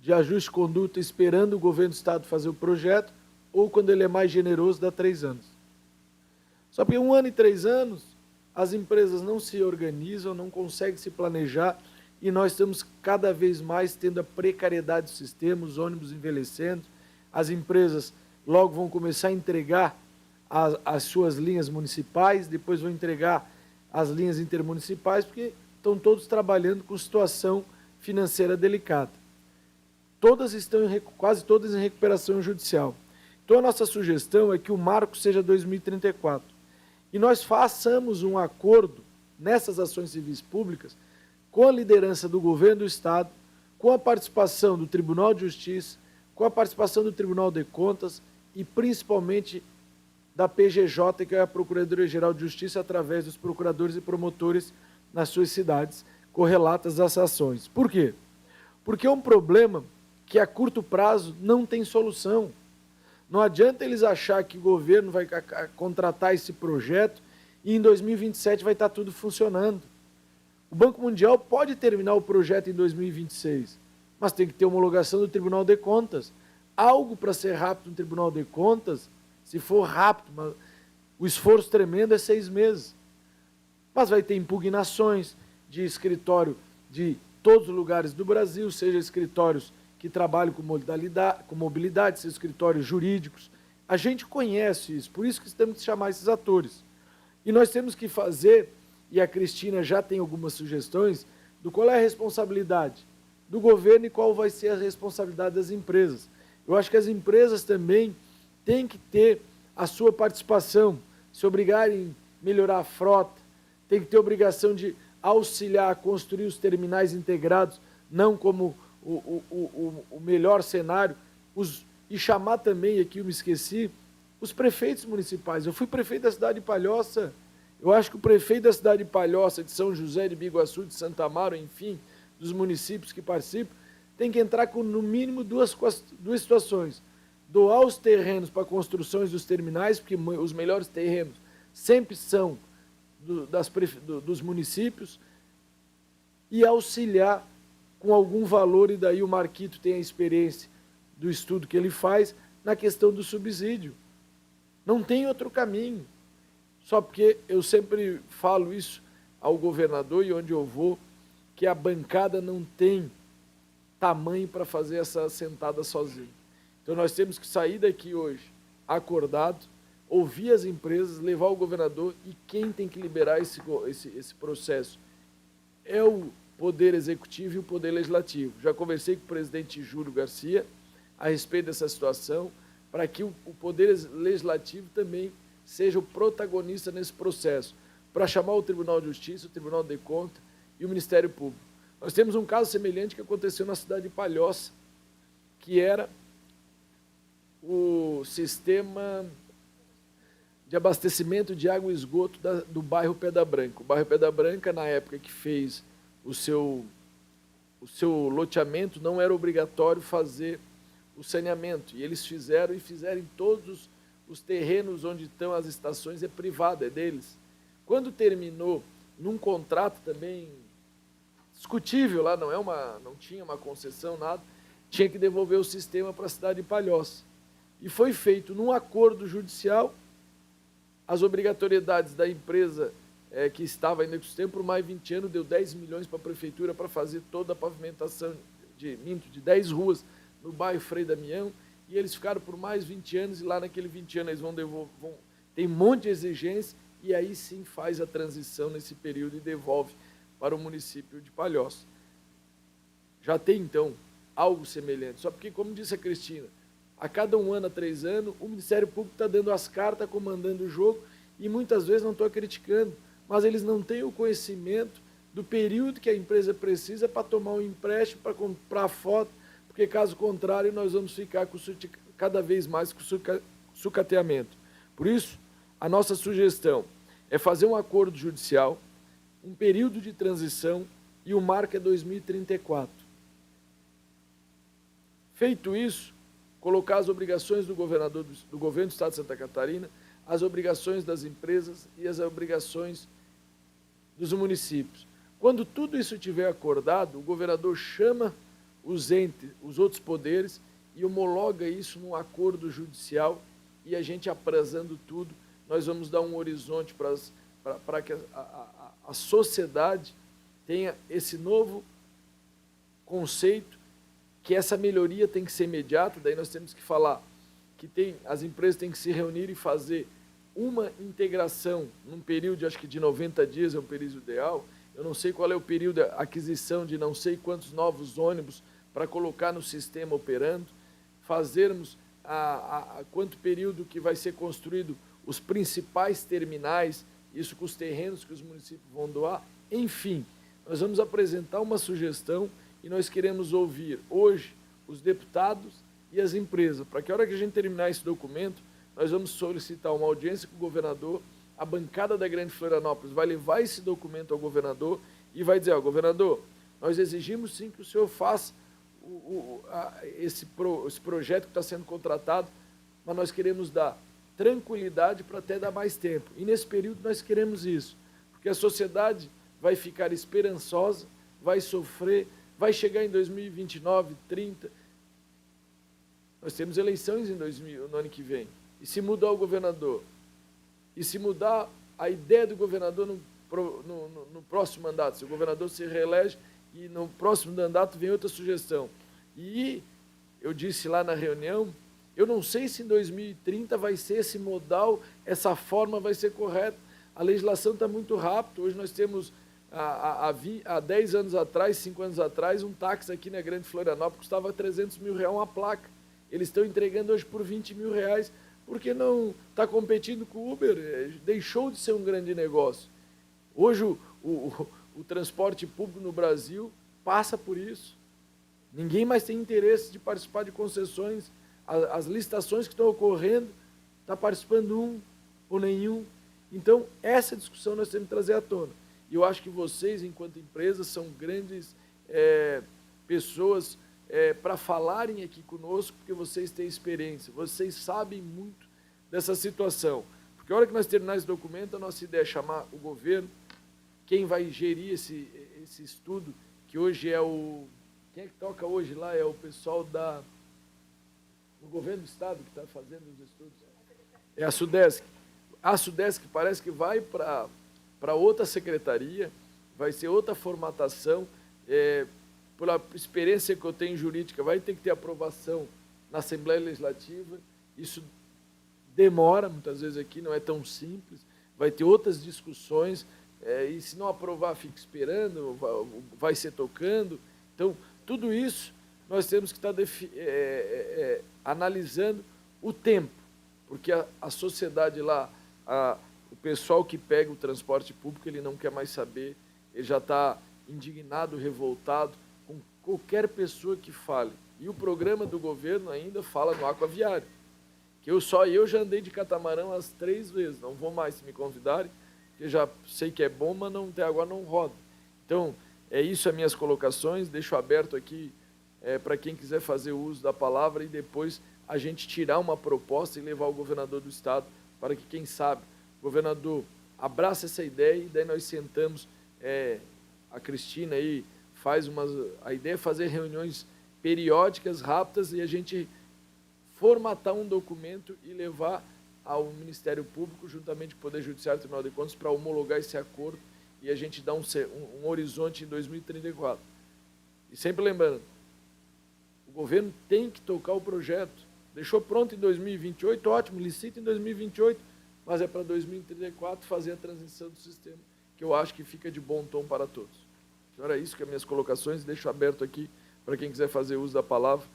de ajuste de conduta esperando o governo do Estado fazer o projeto, ou quando ele é mais generoso, dá 3 anos. Só que 1 ano e 3 anos, as empresas não se organizam, não conseguem se planejar, e nós estamos cada vez mais tendo a precariedade do sistema, os ônibus envelhecendo, as empresas logo vão começar a entregar as suas linhas municipais, depois vão entregar as linhas intermunicipais, porque estão todos trabalhando com situação financeira delicada. Todas estão, quase todas, em recuperação judicial. Então, a nossa sugestão é que o marco seja 2034. E nós façamos um acordo nessas ações civis públicas com a liderança do governo do Estado, com a participação do Tribunal de Justiça, com a participação do Tribunal de Contas e principalmente da PGJ, que é a Procuradoria-Geral de Justiça, através dos procuradores e promotores nas suas cidades correlatas às ações. Por quê? Porque é um problema que a curto prazo não tem solução. Não adianta eles achar que o governo vai contratar esse projeto e em 2027 vai estar tudo funcionando. O Banco Mundial pode terminar o projeto em 2026, mas tem que ter homologação do Tribunal de Contas. Algo para ser rápido no Tribunal de Contas, se for rápido, mas o esforço tremendo é 6 meses. Mas vai ter impugnações de escritório de todos os lugares do Brasil, seja escritórios que trabalham com mobilidade, seja escritórios jurídicos. A gente conhece isso, por isso que temos que chamar esses atores. E nós temos que fazer, e a Cristina já tem algumas sugestões, do qual é a responsabilidade do governo e qual vai ser a responsabilidade das empresas. Eu acho que as empresas também têm que ter a sua participação, se obrigarem a melhorar a frota, tem que ter obrigação de auxiliar a construir os terminais integrados, não como o melhor cenário, e chamar também, aqui eu me esqueci, os prefeitos municipais. Eu fui prefeito da cidade de Palhoça, eu acho que o prefeito da cidade de Palhoça, de São José, de Biguaçu, de Santa Amaro, enfim, dos municípios que participam, tem que entrar com, no mínimo, duas situações. Doar os terrenos para construções dos terminais, porque os melhores terrenos sempre são dos municípios, e auxiliar com algum valor, e daí o Marquito tem a experiência do estudo que ele faz, na questão do subsídio. Não tem outro caminho. Só porque eu sempre falo isso ao governador e onde eu vou, que a bancada não tem tamanho para fazer essa sentada sozinha. Então nós temos que sair daqui hoje acordado, ouvir as empresas, levar o governador, e quem tem que liberar esse processo é o Poder Executivo e o Poder Legislativo. Já conversei com o presidente Júlio Garcia a respeito dessa situação, para que o Poder Legislativo também seja o protagonista nesse processo, para chamar o Tribunal de Justiça, o Tribunal de Contas e o Ministério Público. Nós temos um caso semelhante que aconteceu na cidade de Palhoça, que era o sistema de abastecimento de água e esgoto do bairro Pedra Branca. O bairro Pedra Branca, na época que fez o seu loteamento, não era obrigatório fazer o saneamento, e eles fizeram em todos os terrenos onde estão as estações, é privado, é deles. Quando terminou, num contrato também discutível lá, não tinha uma concessão, nada, tinha que devolver o sistema para a cidade de Palhoça. E foi feito num acordo judicial as obrigatoriedades da empresa que estava ainda com o sistema por mais 20 anos, deu 10 milhões para a prefeitura para fazer toda a pavimentação de 10 ruas no bairro Frei Damião, e eles ficaram por mais 20 anos, e lá naquele 20 anos eles vão devolver, tem um monte de exigência, e aí sim faz a transição nesse período e devolve para o município de Palhoça. Já tem, então, algo semelhante, só porque, como disse a Cristina, a cada 1 ano, a 3 anos, o Ministério Público está dando as cartas, comandando o jogo, e muitas vezes, não estou criticando, mas eles não têm o conhecimento do período que a empresa precisa para tomar um empréstimo, para comprar foto, porque, caso contrário, nós vamos ficar cada vez mais com sucateamento. Por isso, a nossa sugestão é fazer um acordo judicial, um período de transição, e o marco é 2034. Feito isso, colocar as obrigações do governador, do governo do Estado de Santa Catarina, as obrigações das empresas e as obrigações dos municípios. Quando tudo isso estiver acordado, o governador chama os entes, os outros poderes, e homologa isso num acordo judicial, e a gente aprazando tudo, nós vamos dar um horizonte para que a sociedade tenha esse novo conceito, que essa melhoria tem que ser imediata. Daí nós temos que falar que as empresas têm que se reunir e fazer uma integração num período, acho que de 90 dias é um período ideal. Eu não sei qual é o período de aquisição de não sei quantos novos ônibus para colocar no sistema operando, fazermos quanto período que vai ser construído os principais terminais, isso com os terrenos que os municípios vão doar. Enfim, nós vamos apresentar uma sugestão e nós queremos ouvir hoje os deputados e as empresas, para que a hora que a gente terminar esse documento, nós vamos solicitar uma audiência com o governador, a bancada da Grande Florianópolis vai levar esse documento ao governador e vai dizer, governador, nós exigimos sim que o senhor faça esse projeto que está sendo contratado, mas nós queremos dar tranquilidade para até dar mais tempo. E nesse período nós queremos isso, porque a sociedade vai ficar esperançosa, vai sofrer, vai chegar em 2029, 30. Nós temos eleições no ano que vem. E se mudar o governador, e se mudar a ideia do governador no próximo mandato, se o governador se reelege e no próximo mandato vem outra sugestão. E eu disse lá na reunião, eu não sei se em 2030 vai ser esse modal, essa forma vai ser correta. A legislação está muito rápida. Hoje nós temos, há 10 anos atrás, 5 anos atrás, um táxi aqui na Grande Florianópolis custava 300 mil reais uma placa. Eles estão entregando hoje por 20 mil reais, porque não está competindo com o Uber, deixou de ser um grande negócio. Hoje o transporte público no Brasil passa por isso. Ninguém mais tem interesse de participar de concessões. As licitações que estão ocorrendo, está participando um ou nenhum. Então, essa discussão nós temos que trazer à tona. E eu acho que vocês, enquanto empresas, são grandes pessoas para falarem aqui conosco, porque vocês têm experiência, vocês sabem muito dessa situação. Porque a hora que nós terminarmos esse documento, a nossa ideia é chamar o governo, quem vai gerir esse estudo, que hoje é o... Quem é que toca hoje lá? É o pessoal do governo do Estado que está fazendo os estudos. É a SUDESC. A SUDESC parece que vai para outra secretaria, vai ser outra formatação, pela experiência que eu tenho jurídica, vai ter que ter aprovação na Assembleia Legislativa, isso demora, muitas vezes aqui, não é tão simples, vai ter outras discussões, e se não aprovar, fica esperando, vai ser tocando. Então, tudo isso nós temos que estar analisando o tempo, porque a sociedade lá, o pessoal que pega o transporte público, ele não quer mais saber, ele já está indignado, revoltado com qualquer pessoa que fale. E o programa do governo ainda fala no aquaviário, que eu já andei de catamarã as 3 vezes, não vou mais se me convidarem, porque já sei que é bom, mas até agora não roda. Então, é isso as minhas colocações, deixo aberto aqui para quem quiser fazer uso da palavra e depois a gente tirar uma proposta e levar ao governador do Estado para que, quem sabe, o governador abrace essa ideia e daí nós sentamos, a Cristina aí a ideia é fazer reuniões periódicas, rápidas, e a gente formatar um documento e levar ao Ministério Público, juntamente com o Poder Judiciário e Tribunal de Contas, para homologar esse acordo e a gente dar um horizonte em 2034. E sempre lembrando, o governo tem que tocar o projeto. Deixou pronto em 2028, ótimo, licita em 2028, mas é para 2034 fazer a transição do sistema, que eu acho que fica de bom tom para todos. Então, era isso que as minhas colocações, deixo aberto aqui para quem quiser fazer uso da palavra.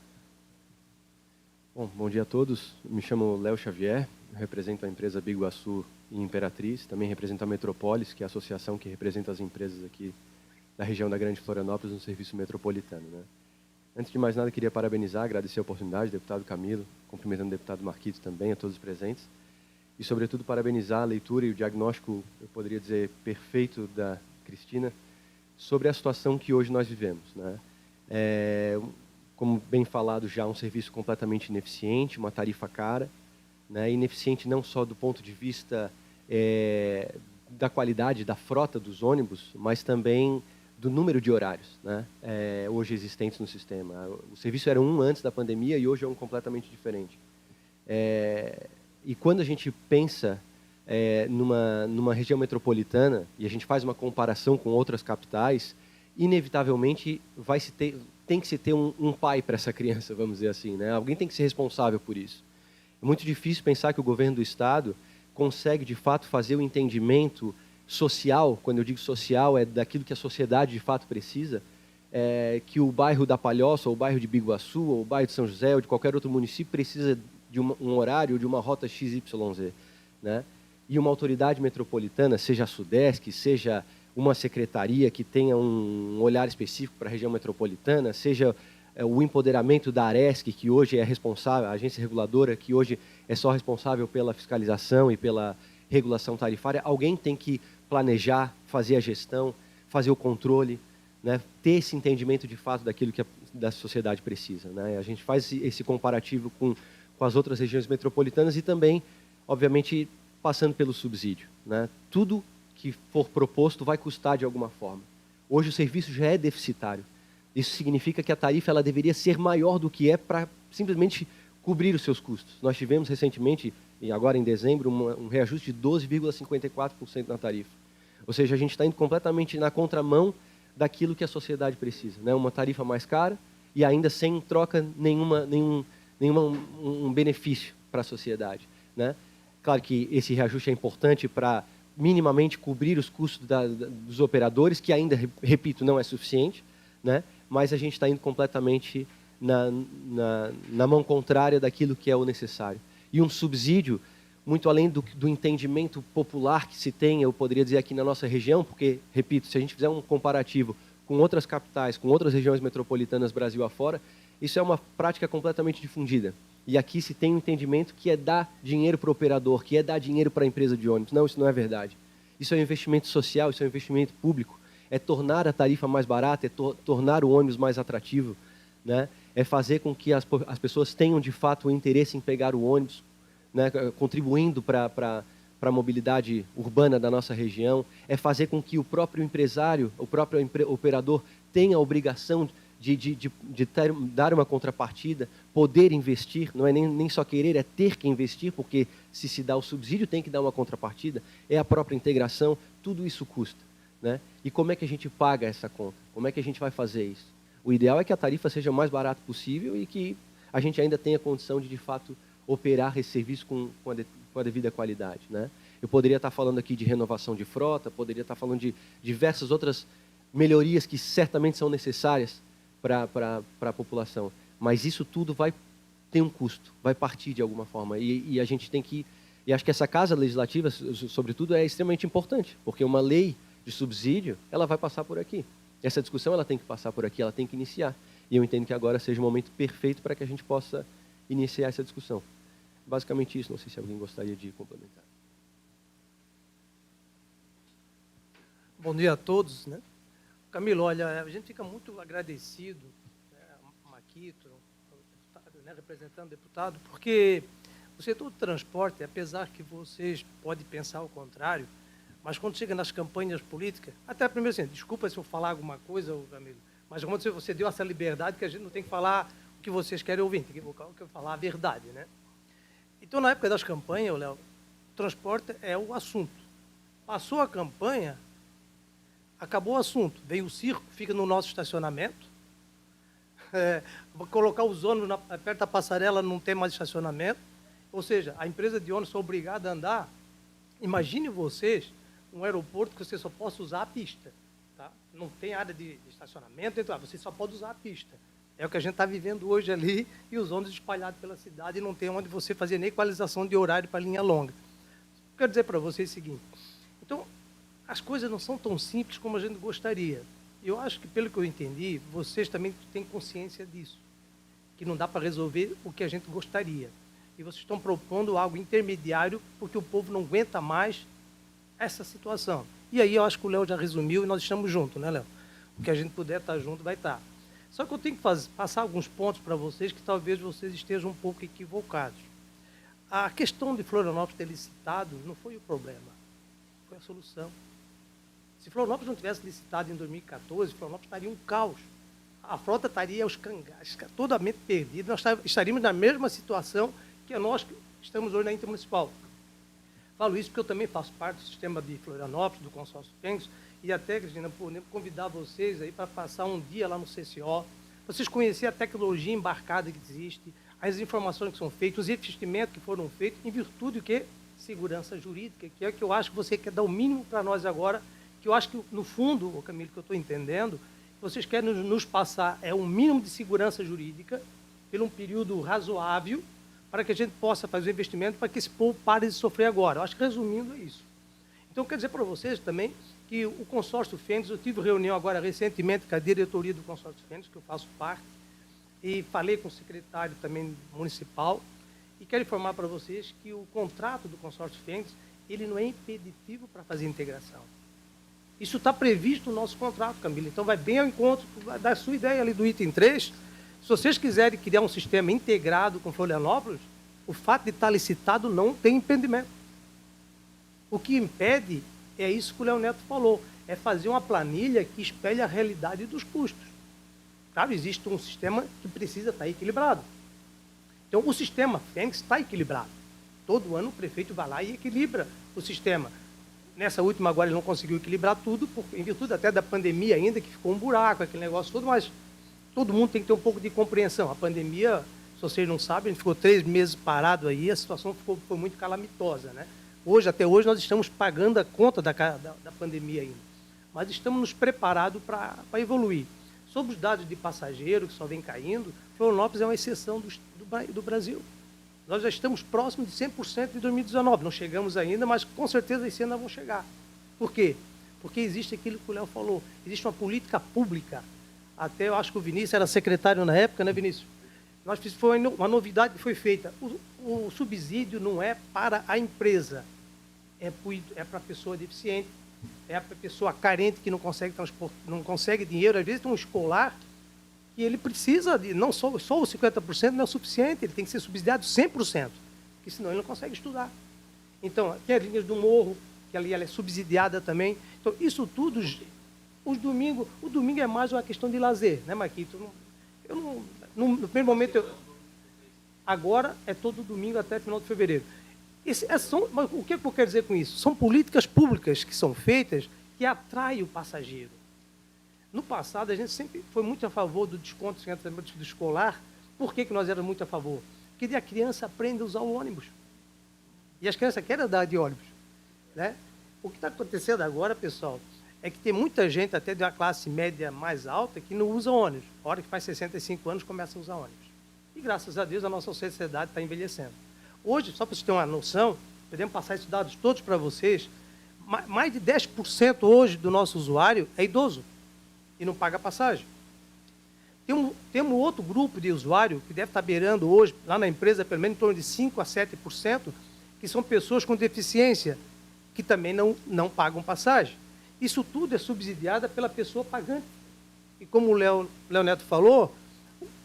Bom dia a todos. Me chamo Léo Xavier, eu represento a empresa Biguaçu e Imperatriz, também represento a Metropolis, que é a associação que representa as empresas aqui da região da Grande Florianópolis no serviço metropolitano, né? Antes de mais nada, queria parabenizar, agradecer a oportunidade, deputado Camilo, cumprimentando o deputado Marquito também, a todos os presentes, e, sobretudo, parabenizar a leitura e o diagnóstico, eu poderia dizer, perfeito da Cristina, sobre a situação que hoje nós vivemos, né? Como bem falado já, um serviço completamente ineficiente, uma tarifa cara, né? Ineficiente não só do ponto de vista da qualidade da frota dos ônibus, mas também do número de horários, né? Hoje existentes no sistema. O serviço era um antes da pandemia e hoje é um completamente diferente. E quando a gente pensa numa região metropolitana e a gente faz uma comparação com outras capitais, inevitavelmente tem que se ter um pai para essa criança, vamos dizer assim, né? Alguém tem que ser responsável por isso. É muito difícil pensar que o governo do Estado consegue, de fato, fazer o entendimento social, quando eu digo social, é daquilo que a sociedade, de fato, precisa, que o bairro da Palhoça, ou o bairro de Biguaçu, ou o bairro de São José, ou de qualquer outro município, precisa de um horário, de uma rota XYZ, né? E uma autoridade metropolitana, seja a SUDESC, seja uma secretaria que tenha um olhar específico para a região metropolitana, seja o empoderamento da Aresc, que hoje é responsável, a agência reguladora, que hoje é só responsável pela fiscalização e pela regulação tarifária. Alguém tem que planejar, fazer a gestão, fazer o controle, né? Ter esse entendimento de fato daquilo que da sociedade precisa, né? A gente faz esse comparativo com as outras regiões metropolitanas e também, obviamente, passando pelo subsídio, né? Tudo que for proposto vai custar de alguma forma. Hoje o serviço já é deficitário. Isso significa que a tarifa ela deveria ser maior do que é para simplesmente cobrir os seus custos. Nós tivemos recentemente, e agora em dezembro, um reajuste de 12,54% na tarifa. Ou seja, a gente está indo completamente na contramão daquilo que a sociedade precisa, né? Uma tarifa mais cara e ainda sem troca nenhum benefício para a sociedade, né? Claro que esse reajuste é importante para minimamente cobrir os custos dos operadores, que ainda, repito, não é suficiente, né? Mas a gente está indo completamente na mão contrária daquilo que é o necessário. E um subsídio, muito além do entendimento popular que se tem, eu poderia dizer aqui na nossa região, porque, repito, se a gente fizer um comparativo com outras capitais, com outras regiões metropolitanas Brasil afora, isso é uma prática completamente difundida. E aqui se tem um entendimento que é dar dinheiro para o operador, que é dar dinheiro para a empresa de ônibus. Não, isso não é verdade. Isso é um investimento social, isso é um investimento público. É tornar a tarifa mais barata, é tornar o ônibus mais atrativo, né? É fazer com que as pessoas tenham, de fato, o interesse em pegar o ônibus, né? Contribuindo para a mobilidade urbana da nossa região. É fazer com que o próprio empresário, o próprio operador tenha a obrigação de dar uma contrapartida, poder investir, não é nem só querer, é ter que investir, porque se dá o subsídio, tem que dar uma contrapartida, é a própria integração, tudo isso custa, né? E como é que a gente paga essa conta? Como é que a gente vai fazer isso? O ideal é que a tarifa seja o mais barata possível e que a gente ainda tenha condição de fato, operar esse serviço com a devida qualidade, né? Eu poderia estar falando aqui de renovação de frota, poderia estar falando de diversas outras melhorias que certamente são necessárias para a população. Mas isso tudo vai ter um custo, vai partir de alguma forma. E a gente tem que... E acho que essa casa legislativa, sobretudo, é extremamente importante, porque uma lei de subsídio, ela vai passar por aqui. Essa discussão ela tem que passar por aqui, ela tem que iniciar. E eu entendo que agora seja o momento perfeito para que a gente possa iniciar essa discussão. Basicamente isso, não sei se alguém gostaria de complementar. Bom dia a todos, né? Camilo, olha, a gente fica muito agradecido, né, Maquito, né, representando o deputado, porque o setor do transporte, apesar que vocês podem pensar o contrário, mas quando chega nas campanhas políticas, até primeiro assim, desculpa se eu falar alguma coisa, Camilo, mas quando você deu essa liberdade que a gente não tem que falar o que vocês querem ouvir, tem que falar a verdade, né? Então, na época das campanhas, Léo, transporte é o assunto. Passou a campanha, acabou o assunto. Vem o circo, fica no nosso estacionamento. Colocar os ônibus perto da passarela, não tem mais estacionamento. Ou seja, a empresa de ônibus é obrigada a andar. Imagine vocês um aeroporto que você só possa usar a pista. Tá? Não tem área de estacionamento, então, você só pode usar a pista. É o que a gente está vivendo hoje ali, e os ônibus espalhados pela cidade, e não tem onde você fazer nem equalização de horário para linha longa. Quero dizer para vocês o seguinte. Então, as coisas não são tão simples como a gente gostaria. Eu acho que, pelo que eu entendi, vocês também têm consciência disso, que não dá para resolver o que a gente gostaria. E vocês estão propondo algo intermediário, porque o povo não aguenta mais essa situação. E aí eu acho que o Léo já resumiu e nós estamos juntos, né, Léo? O que a gente puder estar junto, vai estar. Só que eu tenho que passar alguns pontos para vocês que talvez vocês estejam um pouco equivocados. A questão de Florianópolis ter licitado não foi o problema, foi a solução. Se Florianópolis não tivesse licitado em 2014, Florianópolis estaria um caos. A frota estaria aos cangalhos, totalmente perdida. Nós estaríamos na mesma situação que nós que estamos hoje na Intermunicipal. Falo isso porque eu também faço parte do sistema de Florianópolis, do consórcio Pengos, e até, Cristina, podemos convidar vocês aí para passar um dia lá no CCO, vocês conhecerem a tecnologia embarcada que existe, as informações que são feitas, os investimentos que foram feitos, em virtude do que? Segurança jurídica, que é o que eu acho que você quer dar o mínimo para nós agora, que eu acho que, no fundo, Camilo, que eu estou entendendo, vocês querem nos passar um mínimo de segurança jurídica, por um período razoável, para que a gente possa fazer o investimento, para que esse povo pare de sofrer agora. Eu acho que, resumindo, é isso. Então, quer dizer para vocês também que o consórcio Fênix, eu tive reunião agora recentemente com a diretoria do consórcio Fênix, que eu faço parte, e falei com o secretário também municipal, e quero informar para vocês que o contrato do consórcio Fênix, ele não é impeditivo para fazer integração. Isso está previsto no nosso contrato, Camila. Então, vai bem ao encontro da sua ideia ali do item 3. Se vocês quiserem criar um sistema integrado com Florianópolis, o fato de estar licitado não tem impedimento. O que impede é isso que o Léo Neto falou, é fazer uma planilha que espelhe a realidade dos custos. Claro, existe um sistema que precisa estar equilibrado. Então, o sistema Fênix está equilibrado. Todo ano o prefeito vai lá e equilibra o sistema. Nessa última agora ele não conseguiu equilibrar tudo, em virtude até da pandemia ainda, que ficou um buraco, aquele negócio todo, mas todo mundo tem que ter um pouco de compreensão. A pandemia, se vocês não sabem, a gente ficou 3 meses parado aí, a situação foi muito calamitosa, né? Até hoje, nós estamos pagando a conta da pandemia ainda. Mas estamos nos preparando para evoluir. Sobre os dados de passageiro, que só vem caindo, Florianópolis é uma exceção do Brasil. Nós já estamos próximos de 100% de 2019. Não chegamos ainda, mas com certeza esse ano nós vamos chegar. Por quê? Porque existe aquilo que o Léo falou. Existe uma política pública. Até eu acho que o Vinícius era secretário na época, né, Vinícius? Foi uma novidade que foi feita. O subsídio não é para a empresa, é para a pessoa deficiente, é para a pessoa carente que não consegue transporte, não consegue dinheiro. Às vezes tem um escolar que ele precisa de, não só o 50% não é o suficiente, ele tem que ser subsidiado 100%, porque senão ele não consegue estudar. Então, tem as linhas do morro, que ali ela é subsidiada também. Então, isso tudo, o domingo é mais uma questão de lazer, né, Marquito? No primeiro momento, agora é todo domingo até final de fevereiro. Mas o que eu quero dizer com isso? São políticas públicas que são feitas que atraem o passageiro. No passado, a gente sempre foi muito a favor do desconto do escolar. Por que nós éramos muito a favor? Porque a criança aprende a usar o ônibus. E as crianças querem andar de ônibus, né? O que está acontecendo agora, pessoal, é que tem muita gente, até de uma classe média mais alta, que não usa ônibus. A hora que faz 65 anos, começa a usar ônibus. E, graças a Deus, a nossa sociedade está envelhecendo. Hoje, só para vocês terem uma noção, podemos passar esses dados todos para vocês, mais de 10% hoje do nosso usuário é idoso e não paga passagem. Tem um outro grupo de usuário que deve estar beirando hoje, lá na empresa, pelo menos em torno de 5% a 7%, que são pessoas com deficiência, que também não pagam passagem. Isso tudo é subsidiado pela pessoa pagante. E como o Léo Neto falou,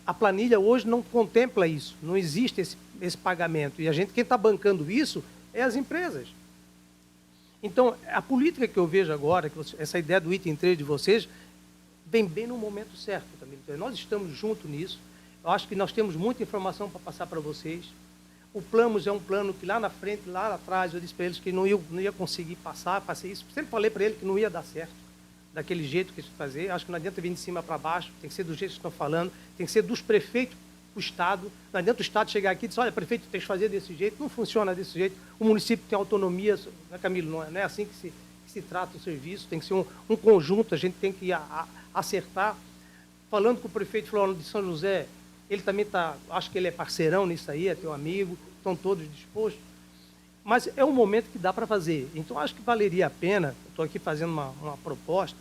a planilha hoje não contempla isso, não existe esse pagamento. E quem está bancando isso é as empresas. Então, a política que eu vejo agora, essa ideia do item 3 de vocês, vem bem no momento certo também. Então, nós estamos juntos nisso. Eu acho que nós temos muita informação para passar para vocês. O Planos é um plano que lá na frente, lá atrás, eu disse para eles que não ia conseguir passei isso. Sempre falei para ele que não ia dar certo, daquele jeito que eles fazer. Acho que não adianta vir de cima para baixo, tem que ser do jeito que estão falando, tem que ser dos prefeitos para o Estado. Não adianta o Estado chegar aqui e dizer, olha, prefeito, tem que fazer desse jeito. Não funciona desse jeito. O município tem autonomia, né, Camilo? Não é assim que se trata o serviço, tem que ser um conjunto, a gente tem que acertar. Falando com o prefeito de São José, ele também está, acho que ele é parceirão nisso aí, é teu amigo, estão todos dispostos. Mas é um momento que dá para fazer. Então, acho que valeria a pena, estou aqui fazendo uma proposta,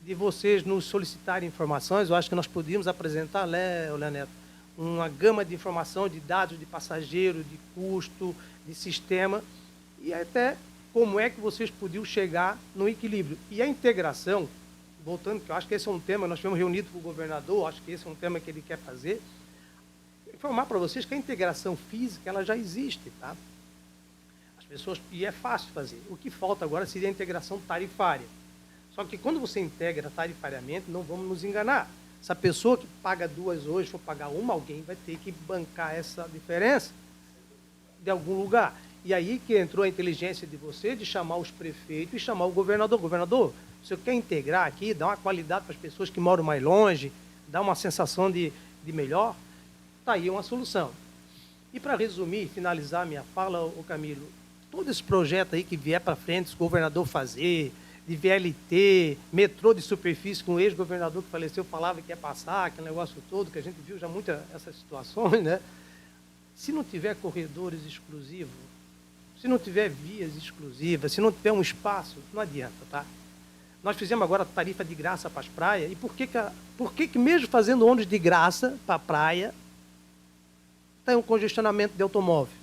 de vocês nos solicitarem informações. Eu acho que nós podíamos apresentar, Léo Neto, uma gama de informação, de dados de passageiro, de custo, de sistema, e até como é que vocês podiam chegar no equilíbrio. E a integração, voltando, que eu acho que esse é um tema, nós tivemos reunido com o governador, acho que esse é um tema que ele quer fazer, informar para vocês que a integração física ela já existe, tá? As pessoas, e é fácil fazer. O que falta agora seria a integração tarifária. Só que quando você integra tarifariamente, não vamos nos enganar. Se a pessoa que paga 2 hoje for pagar uma, alguém vai ter que bancar essa diferença de algum lugar. E aí que entrou a inteligência de você de chamar os prefeitos e chamar o governador. Governador, se você quer integrar aqui, dar uma qualidade para as pessoas que moram mais longe, dar uma sensação de melhor, está aí uma solução. E para resumir, finalizar minha fala, ô Camilo, todo esse projeto aí que vier para frente, se o governador fazer, de VLT, metrô de superfície, com o ex-governador que faleceu falava que ia passar, aquele negócio todo, que a gente viu já muitas essas situações, né? Se não tiver corredores exclusivos, se não tiver vias exclusivas, se não tiver um espaço, não adianta, tá? Nós fizemos agora tarifa de graça para as praias, e por que mesmo fazendo ônibus de graça para a praia, tem um congestionamento de automóvel?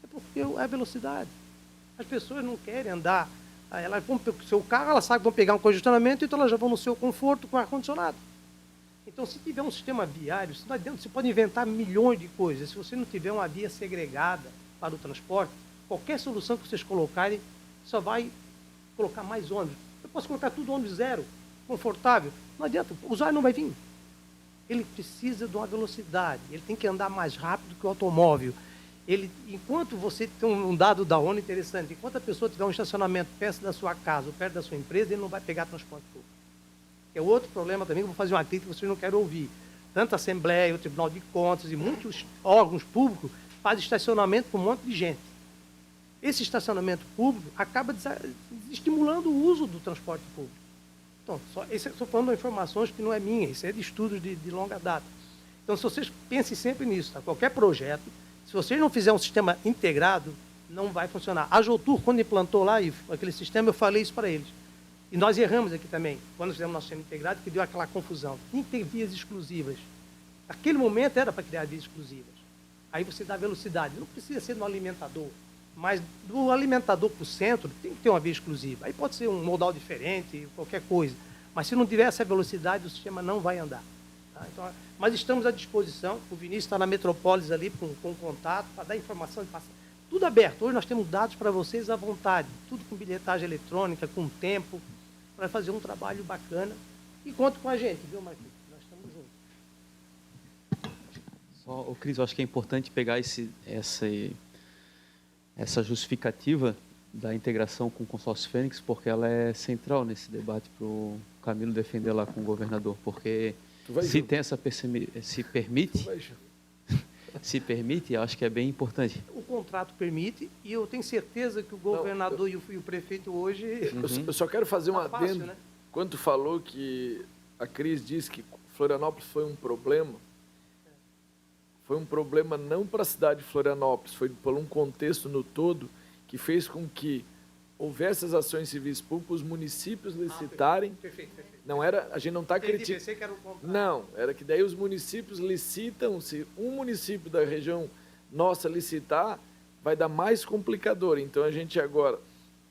É porque é a velocidade. As pessoas não querem andar, elas vão o seu carro, elas sabem que vão pegar um congestionamento, então elas já vão no seu conforto com ar-condicionado. Então, se tiver um sistema viário, você pode inventar milhões de coisas. Se você não tiver uma via segregada para o transporte, qualquer solução que vocês colocarem só vai colocar mais ônibus. Eu posso colocar tudo ônibus zero, confortável. Não adianta, o usuário não vai vir. Ele precisa de uma velocidade, ele tem que andar mais rápido que o automóvel. Enquanto você tem um dado da ONU interessante, enquanto a pessoa tiver um estacionamento perto da sua casa ou perto da sua empresa, ele não vai pegar transporte público. É outro problema também, que eu vou fazer uma crítica que vocês não querem ouvir. Tanto a Assembleia, o Tribunal de Contas e muitos órgãos públicos fazem estacionamento para um monte de gente. Esse estacionamento público acaba estimulando o uso do transporte público. Então, estou falando de informações que não é minha, isso é de estudos de longa data. Então, se vocês pensem sempre nisso, tá? Qualquer projeto, se vocês não fizerem um sistema integrado, não vai funcionar. A Jotur, quando implantou lá aquele sistema, eu falei isso para eles. E nós erramos aqui também, quando fizemos nosso sistema integrado, que deu aquela confusão. Tinha que ter vias exclusivas. Naquele momento era para criar vias exclusivas. Aí você dá velocidade. Não precisa ser no alimentador, mas do alimentador para o centro tem que ter uma via exclusiva. Aí pode ser um modal diferente, qualquer coisa. Mas se não tiver essa velocidade, o sistema não vai andar. Tá? Então, mas estamos à disposição. O Vinícius está na Metrópolis ali com contato para dar informação. Tudo aberto. Hoje nós temos dados para vocês à vontade. Tudo com bilhetagem eletrônica, com tempo, para fazer um trabalho bacana. E conta com a gente, viu, Marquinhos? Nós estamos juntos. Cris, eu acho que é importante pegar essa justificativa da integração com o consórcio Fênix, porque ela é central nesse debate para o Camilo defender lá com o governador, porque se tem se permite, eu acho que é bem importante. O contrato permite, e eu tenho certeza que o governador e o prefeito hoje... Eu só quero fazer um adendo. Né? Quando tu falou que a Cris disse que Florianópolis foi um problema não para a cidade de Florianópolis, foi por um contexto no todo que fez com que houvesse as ações civis públicas, os municípios licitarem. Perfeito. Não era, a gente não está criticando. Não, era que daí os municípios licitam, se um município da região nossa licitar, vai dar mais complicador. Então a gente agora,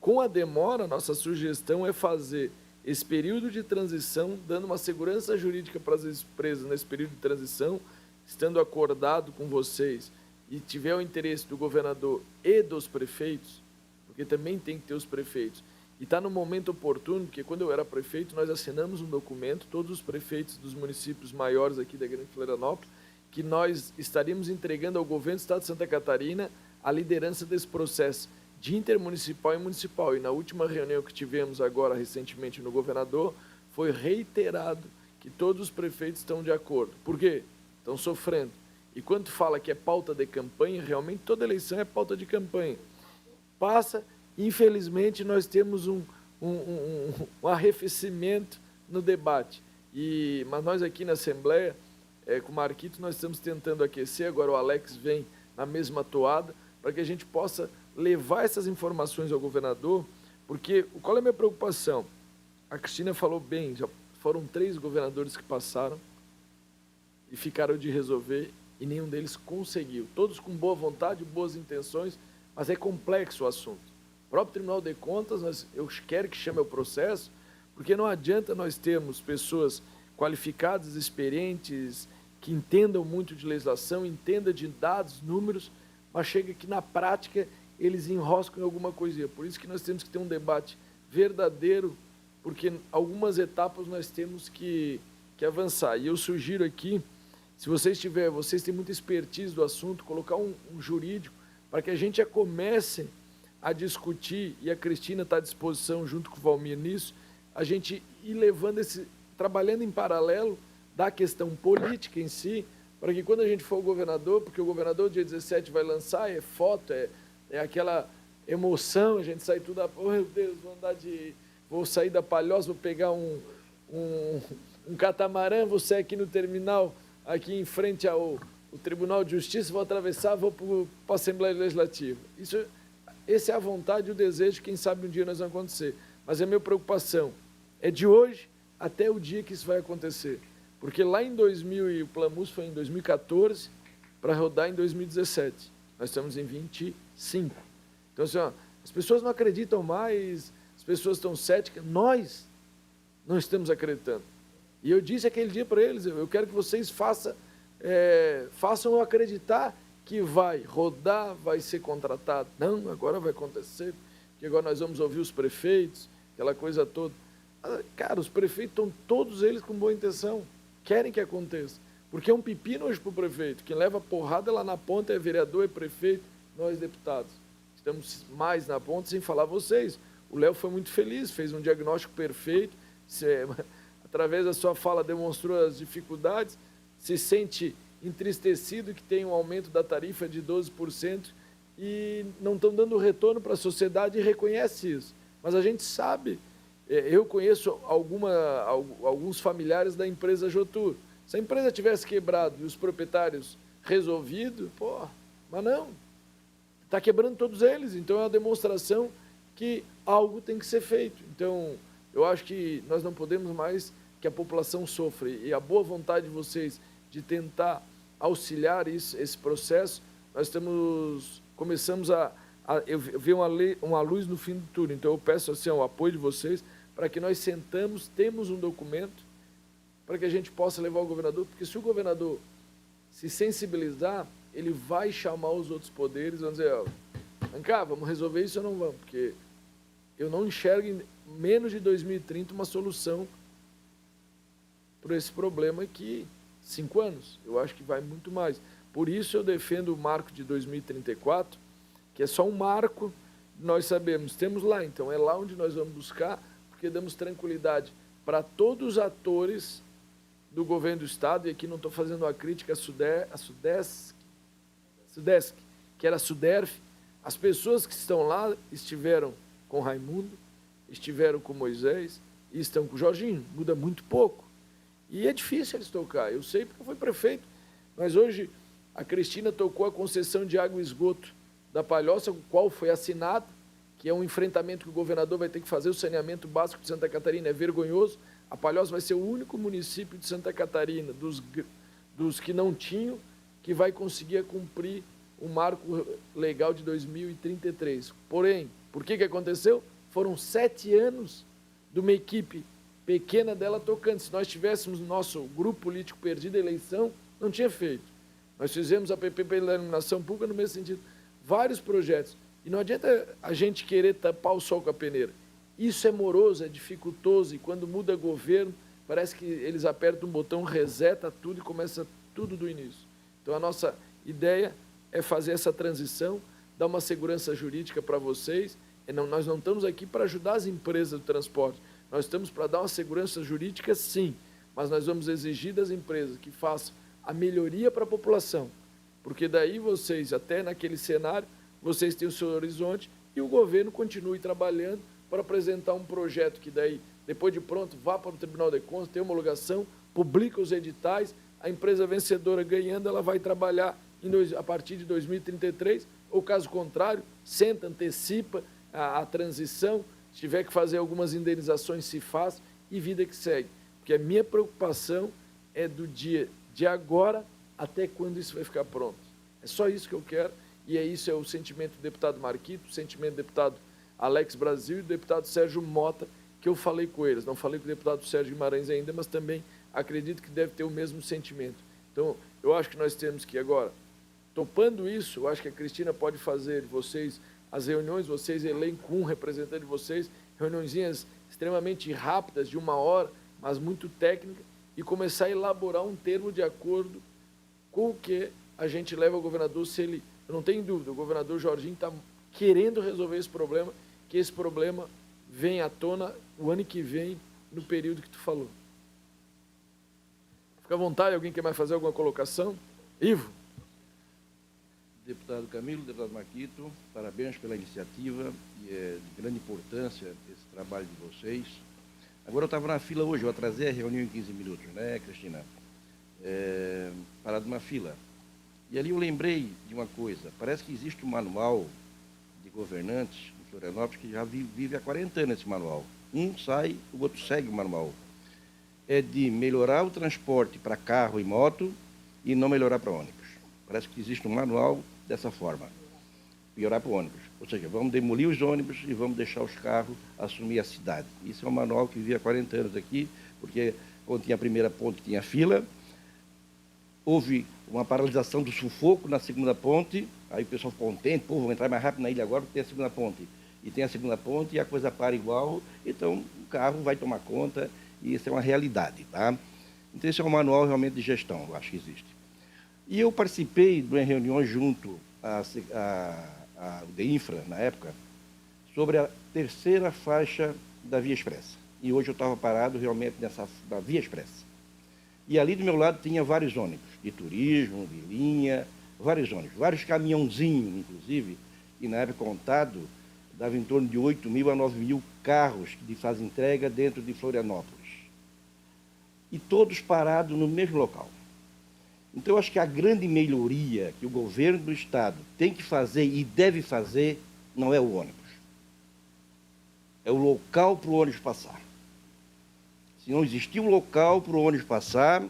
com a demora, nossa sugestão é fazer esse período de transição, dando uma segurança jurídica para as empresas nesse período de transição, estando acordado com vocês e tiver o interesse do governador e dos prefeitos, porque também tem que ter os prefeitos. E está no momento oportuno, porque quando eu era prefeito, nós assinamos um documento, todos os prefeitos dos municípios maiores aqui da Grande Florianópolis, que nós estaríamos entregando ao governo do Estado de Santa Catarina a liderança desse processo de intermunicipal e municipal. E na última reunião que tivemos agora, recentemente, no governador, foi reiterado que todos os prefeitos estão de acordo. Por quê? Estão sofrendo. E quando fala que é pauta de campanha, realmente toda eleição é pauta de campanha. Passa, infelizmente, nós temos um arrefecimento no debate. Mas nós aqui na Assembleia, com o Marquito, nós estamos tentando aquecer, agora o Alex vem na mesma toada, para que a gente possa levar essas informações ao governador, porque qual é a minha preocupação? A Cristina falou bem, já foram 3 governadores que passaram e ficaram de resolver e nenhum deles conseguiu. Todos com boa vontade, boas intenções, mas é complexo o assunto. O próprio Tribunal de Contas, eu quero que chame o processo, porque não adianta nós termos pessoas qualificadas, experientes, que entendam muito de legislação, entendam de dados, números, mas chega que na prática eles enroscam em alguma coisinha. Por isso que nós temos que ter um debate verdadeiro, porque algumas etapas nós temos que avançar. E eu sugiro aqui, se vocês têm muita expertise do assunto, colocar um jurídico para que a gente já comece a discutir, e a Cristina está à disposição junto com o Valmir nisso, a gente ir levando trabalhando em paralelo da questão política em si, para que quando a gente for o governador, porque o governador dia 17 vai lançar, é foto, é aquela emoção, a gente sai tudo, oh meu Deus, vou sair da Palhoça, vou pegar um catamarã, vou sair aqui no terminal, aqui em frente ao Tribunal de Justiça, vou atravessar, vou para a Assembleia Legislativa. Essa é a vontade e o desejo, quem sabe um dia nós vamos acontecer. Mas a minha preocupação é de hoje até o dia que isso vai acontecer. Porque lá em 2000, e o Plamus foi em 2014, para rodar em 2017. Nós estamos em 25. Então, assim, ó, as pessoas não acreditam mais, as pessoas estão céticas, nós não estamos acreditando. E eu disse aquele dia para eles, eu quero que vocês façam eu acreditar que vai rodar, vai ser contratado. Não, agora vai acontecer, porque agora nós vamos ouvir os prefeitos, aquela coisa toda. Cara, os prefeitos estão todos eles com boa intenção, querem que aconteça. Porque é um pepino hoje para o prefeito. Quem leva porrada lá na ponta é vereador, é prefeito, nós deputados. Estamos mais na ponta, sem falar vocês. O Léo foi muito feliz, fez um diagnóstico perfeito, através da sua fala demonstrou as dificuldades, se sente entristecido que tem um aumento da tarifa de 12% e não estão dando retorno para a sociedade e reconhece isso. Mas a gente sabe, eu conheço alguns familiares da empresa Jotur. Se a empresa tivesse quebrado e os proprietários resolvido, mas não, está quebrando todos eles. Então é uma demonstração que algo tem que ser feito. Então, eu acho que nós não podemos mais que a população sofra. E a boa vontade de vocês de tentar auxiliar esse processo, nós começamos a ver uma luz no fim do túnel. Então, eu peço assim, o apoio de vocês para que nós temos um documento para que a gente possa levar ao governador, porque se o governador se sensibilizar, ele vai chamar os outros poderes, vamos dizer, vem cá, vamos resolver isso ou não vamos, porque eu não enxergo em menos de 2030 uma solução para esse problema que 5 anos, eu acho que vai muito mais. Por isso eu defendo o marco de 2034, que é só um marco, nós sabemos, temos lá, então é lá onde nós vamos buscar, porque damos tranquilidade para todos os atores do governo do Estado, e aqui não estou fazendo uma crítica a Sudesc, que era a Suderf, as pessoas que estão lá estiveram com Raimundo, estiveram com Moisés e estão com o Jorginho, muda muito pouco. E é difícil eles tocar, eu sei porque eu fui prefeito, mas hoje a Cristina tocou a concessão de água e esgoto da Palhoça, o qual foi assinado, que é um enfrentamento que o governador vai ter que fazer, o saneamento básico de Santa Catarina é vergonhoso. A Palhoça vai ser o único município de Santa Catarina, dos que não tinham, que vai conseguir cumprir o marco legal de 2033. Porém, por que aconteceu? Foram 7 anos de uma equipe pequena dela tocando. Se nós tivéssemos nosso grupo político perdido a eleição, não tinha feito. Nós fizemos a PP pela iluminação pública no mesmo sentido. Vários projetos. E não adianta a gente querer tapar o sol com a peneira. Isso é moroso, é dificultoso, e quando muda governo, parece que eles apertam um botão, reseta tudo e começa tudo do início. Então, a nossa ideia é fazer essa transição, dar uma segurança jurídica para vocês. Nós não estamos aqui para ajudar as empresas do transporte, nós estamos para dar uma segurança jurídica, sim, mas nós vamos exigir das empresas que façam a melhoria para a população, porque daí vocês, até naquele cenário, vocês têm o seu horizonte e o governo continue trabalhando para apresentar um projeto que daí, depois de pronto, vá para o Tribunal de Contas, tem homologação, publica os editais, a empresa vencedora ganhando, ela vai trabalhar a partir de 2033, ou caso contrário, senta, antecipa a transição, se tiver que fazer algumas indenizações, se faz, e vida que segue. Porque a minha preocupação é do dia de agora até quando isso vai ficar pronto. É só isso que eu quero, e isso é o sentimento do deputado Marquito, o sentimento do deputado Alex Brasil e do deputado Sérgio Mota, que eu falei com eles. Não falei com o deputado Sérgio Guimarães ainda, mas também acredito que deve ter o mesmo sentimento. Então, eu acho que nós temos que agora, topando isso, eu acho que a Cristina pode fazer vocês as reuniões, vocês elencam um representante de vocês, reuniõezinhas extremamente rápidas, de 1 hora, mas muito técnica, e começar a elaborar um termo de acordo com o que a gente leva ao governador, se ele, eu não tenho dúvida, o governador Jorginho está querendo resolver esse problema, que esse problema venha à tona o ano que vem, no período que tu falou. Fica à vontade, alguém quer mais fazer alguma colocação? Ivo. Deputado Camilo, deputado Marquito, parabéns pela iniciativa, e é de grande importância esse trabalho de vocês. Agora eu estava na fila hoje, eu atrasei a reunião em 15 minutos, né, Cristina? Parado numa fila. E ali eu lembrei de uma coisa, parece que existe um manual de governantes, Florianópolis que já vive há 40 anos esse manual. Um sai, o outro segue o manual. É de melhorar o transporte para carro e moto e não melhorar para ônibus. Parece que existe um manual dessa forma. Piorar para o ônibus. Ou seja, vamos demolir os ônibus e vamos deixar os carros assumir a cidade. Isso é um manual que vive há 40 anos aqui, porque quando tinha a primeira ponte tinha fila, houve uma paralisação do sufoco na segunda ponte, aí o pessoal ficou contente, pô, vou entrar mais rápido na ilha agora porque tem a segunda ponte. E tem a segunda ponte e a coisa para igual, então o carro vai tomar conta e isso é uma realidade, tá? Então esse é um manual realmente de gestão, eu acho que existe. E eu participei de uma reunião junto ao DEINFRA, na época, sobre a terceira faixa da Via Expressa. E hoje eu estava parado realmente na Via Expressa. E ali do meu lado tinha vários ônibus, de turismo, de linha, vários ônibus, vários caminhãozinhos, inclusive, e na época contado, dava em torno de 8.000 a 9.000 carros que fazem entrega dentro de Florianópolis. E todos parados no mesmo local. Então, eu acho que a grande melhoria que o governo do Estado tem que fazer e deve fazer não é o ônibus. É o local para o ônibus passar. Se não existir um local para o ônibus passar,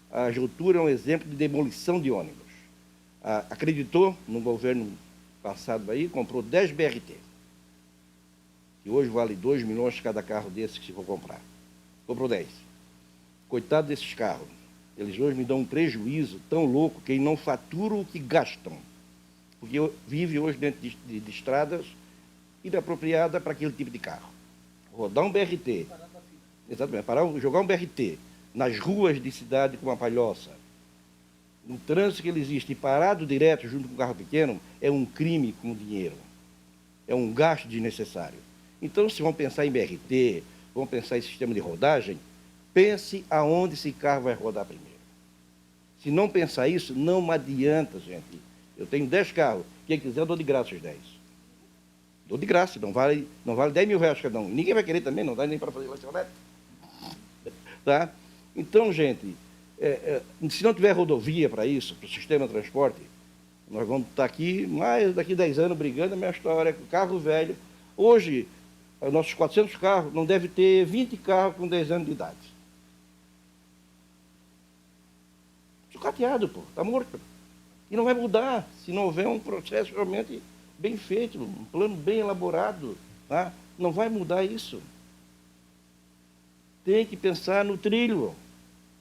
a Jutura é um exemplo de demolição de ônibus. Acreditou no governo passado aí, comprou 10 BRT, que hoje vale 2 milhões cada carro desse que se for comprar. Comprou 10. Coitado desses carros. Eles hoje me dão um prejuízo tão louco que eles não faturam o que gastam. Porque vive hoje dentro de estradas inapropriadas para aquele tipo de carro. Rodar um BRT, exatamente, jogar um BRT nas ruas de cidade como a Palhoça, no trânsito que ele existe, e parado direto junto com o carro pequeno, é um crime com dinheiro. É um gasto desnecessário. Então, se vão pensar em BRT, vão pensar em sistema de rodagem, pense aonde esse carro vai rodar primeiro. Se não pensar isso, não adianta, gente. Eu tenho 10 carros. Quem quiser, eu dou de graça os 10. Dou de graça, não vale 10 mil reais cada um. Ninguém vai querer também, não dá nem para fazer lanchonete. Tá? Então, gente, se não tiver rodovia para isso, para o sistema de transporte, nós vamos estar aqui, mais daqui 10 anos, brigando a minha história, com carro velho. Hoje, nossos 400 carros, não deve ter 20 carros com 10 anos de idade. Sucateado, pô, está morto. E não vai mudar se não houver um processo realmente bem feito, um plano bem elaborado. Tá? Não vai mudar isso. Tem que pensar no trilho.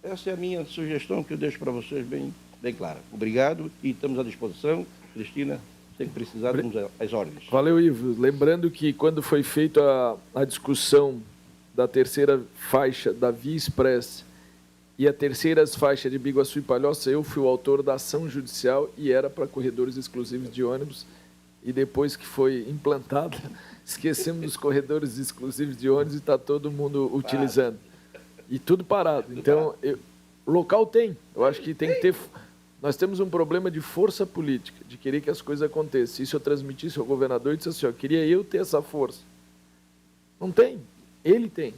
Essa é a minha sugestão que eu deixo para vocês bem clara. Obrigado e estamos à disposição. Cristina, sem precisar, vamos às ordens. Valeu, Ivo. Lembrando que quando foi feita a discussão da terceira faixa da Via Express e a terceira faixa de Biguaçu e Palhoça, eu fui o autor da ação judicial e era para corredores exclusivos de ônibus. E depois que foi implantada, esquecemos dos corredores exclusivos de ônibus e está todo mundo utilizando. E tudo parado. Então, o local tem. Eu acho que tem que ter... Nós temos um problema de força política, de querer que as coisas aconteçam. Isso eu transmitisse ao governador e disse assim, queria eu ter essa força. Não tem. Ele tem.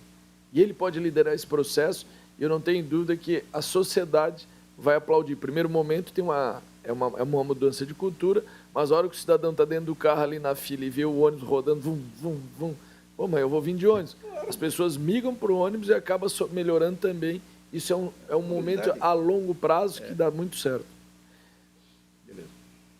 E ele pode liderar esse processo. E eu não tenho dúvida que a sociedade vai aplaudir. Primeiro momento, tem uma mudança de cultura, mas a hora que o cidadão está dentro do carro ali na fila e vê o ônibus rodando, vum, vum, vum, pô, mas eu vou vir de ônibus. As pessoas migram para o ônibus e acaba melhorando também. Isso é um momento a longo prazo que dá muito certo. Beleza.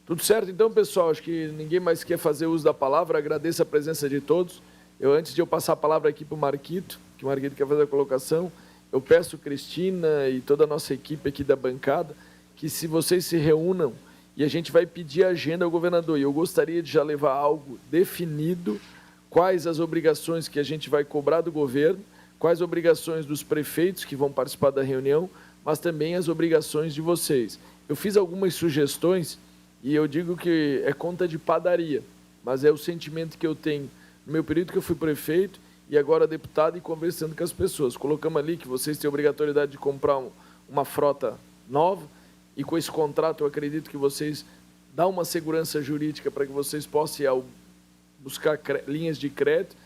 Tudo certo, então, pessoal? Acho que ninguém mais quer fazer uso da palavra. Agradeço a presença de todos. Antes de eu passar a palavra aqui para o Marquito, que o Marquito quer fazer a colocação, eu peço, Cristina e toda a nossa equipe aqui da bancada, que se vocês se reúnam e a gente vai pedir a agenda ao governador. E eu gostaria de já levar algo definido, quais as obrigações que a gente vai cobrar do governo, quais obrigações dos prefeitos que vão participar da reunião, mas também as obrigações de vocês. Eu fiz algumas sugestões e eu digo que é conta de padaria, mas é o sentimento que eu tenho no meu período que eu fui prefeito e agora deputado e conversando com as pessoas. Colocamos ali que vocês têm a obrigatoriedade de comprar uma frota nova e com esse contrato eu acredito que vocês dão uma segurança jurídica para que vocês possam buscar linhas de crédito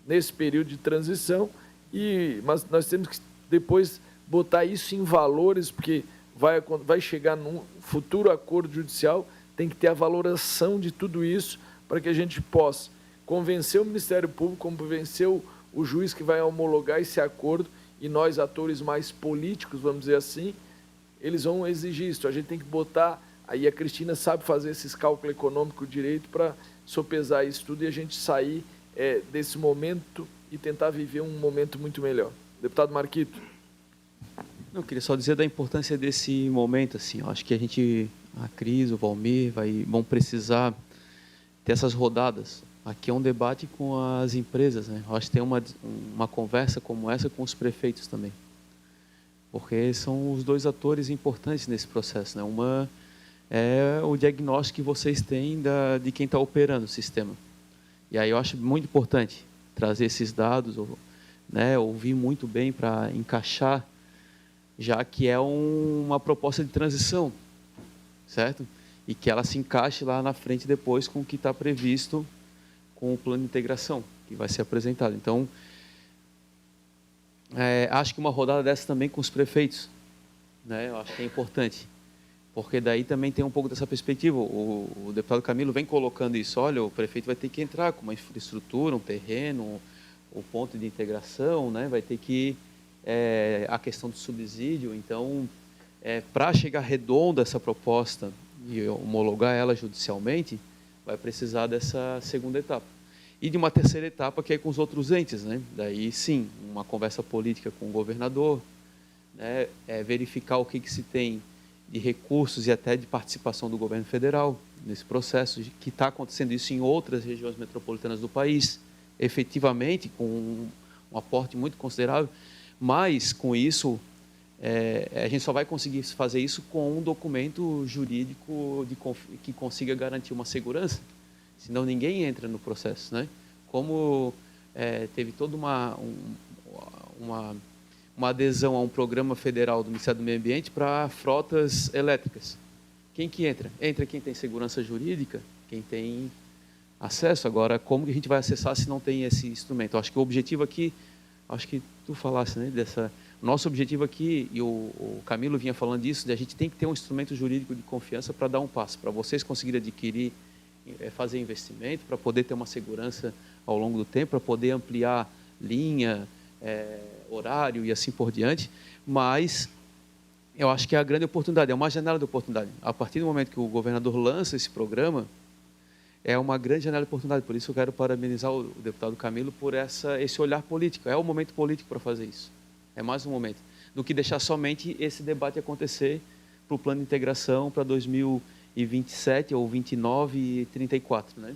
nesse período de transição, mas nós temos que depois botar isso em valores, porque vai chegar num futuro acordo judicial, tem que ter a valoração de tudo isso para que a gente possa convencer o Ministério Público, convencer o juiz que vai homologar esse acordo, e nós, atores mais políticos, vamos dizer assim, eles vão exigir isso. A gente tem que botar, aí a Cristina sabe fazer esses cálculos econômicos direito para sopesar isso tudo e a gente sair desse momento e tentar viver um momento muito melhor. Deputado Marquito. Eu queria só dizer da importância desse momento, assim, eu acho que a Cris, o Valmir, vão precisar ter essas rodadas. Aqui é um debate com as empresas, né? Eu acho que tem uma conversa como essa com os prefeitos também, porque são os dois atores importantes nesse processo, né? Uma é o diagnóstico que vocês têm de quem está operando o sistema. E aí eu acho muito importante trazer esses dados, né? Ouvir muito bem para encaixar, já que é uma proposta de transição, certo? E que ela se encaixe lá na frente depois com o que está previsto com o plano de integração que vai ser apresentado. Então, acho que uma rodada dessa também com os prefeitos, né? Eu acho que é importante, porque daí também tem um pouco dessa perspectiva. O deputado Camilo vem colocando isso, olha, o prefeito vai ter que entrar com uma infraestrutura, um terreno, o ponto de integração, né? Vai ter que a questão do subsídio. Então, para chegar redonda essa proposta e homologar ela judicialmente, vai precisar dessa segunda etapa. E de uma terceira etapa, que é com os outros entes, né? Daí, sim, uma conversa política com o governador, né? Verificar o que se tem de recursos e até de participação do governo federal nesse processo, que está acontecendo isso em outras regiões metropolitanas do país, efetivamente, com um aporte muito considerável, mas, com isso, a gente só vai conseguir fazer isso com um documento jurídico que consiga garantir uma segurança, senão ninguém entra no processo, né? Como teve toda uma adesão a um programa federal do Ministério do Meio Ambiente para frotas elétricas. Quem que entra? Entra quem tem segurança jurídica, quem tem acesso. Agora, como que a gente vai acessar se não tem esse instrumento? Eu acho que o objetivo aqui, acho que tu falaste, né, nosso objetivo aqui, e o Camilo vinha falando disso, de a gente tem que ter um instrumento jurídico de confiança para dar um passo, para vocês conseguirem adquirir, fazer investimento, para poder ter uma segurança ao longo do tempo, para poder ampliar linha, horário e assim por diante. Mas eu acho que é a grande oportunidade, é uma janela de oportunidade. A partir do momento que o governador lança esse programa, é uma grande janela de oportunidade. Por isso eu quero parabenizar o deputado Camilo por esse olhar político. É o momento político para fazer isso. É mais um momento, do que deixar somente esse debate acontecer para o plano de integração para 2027 ou 29 e 34, né?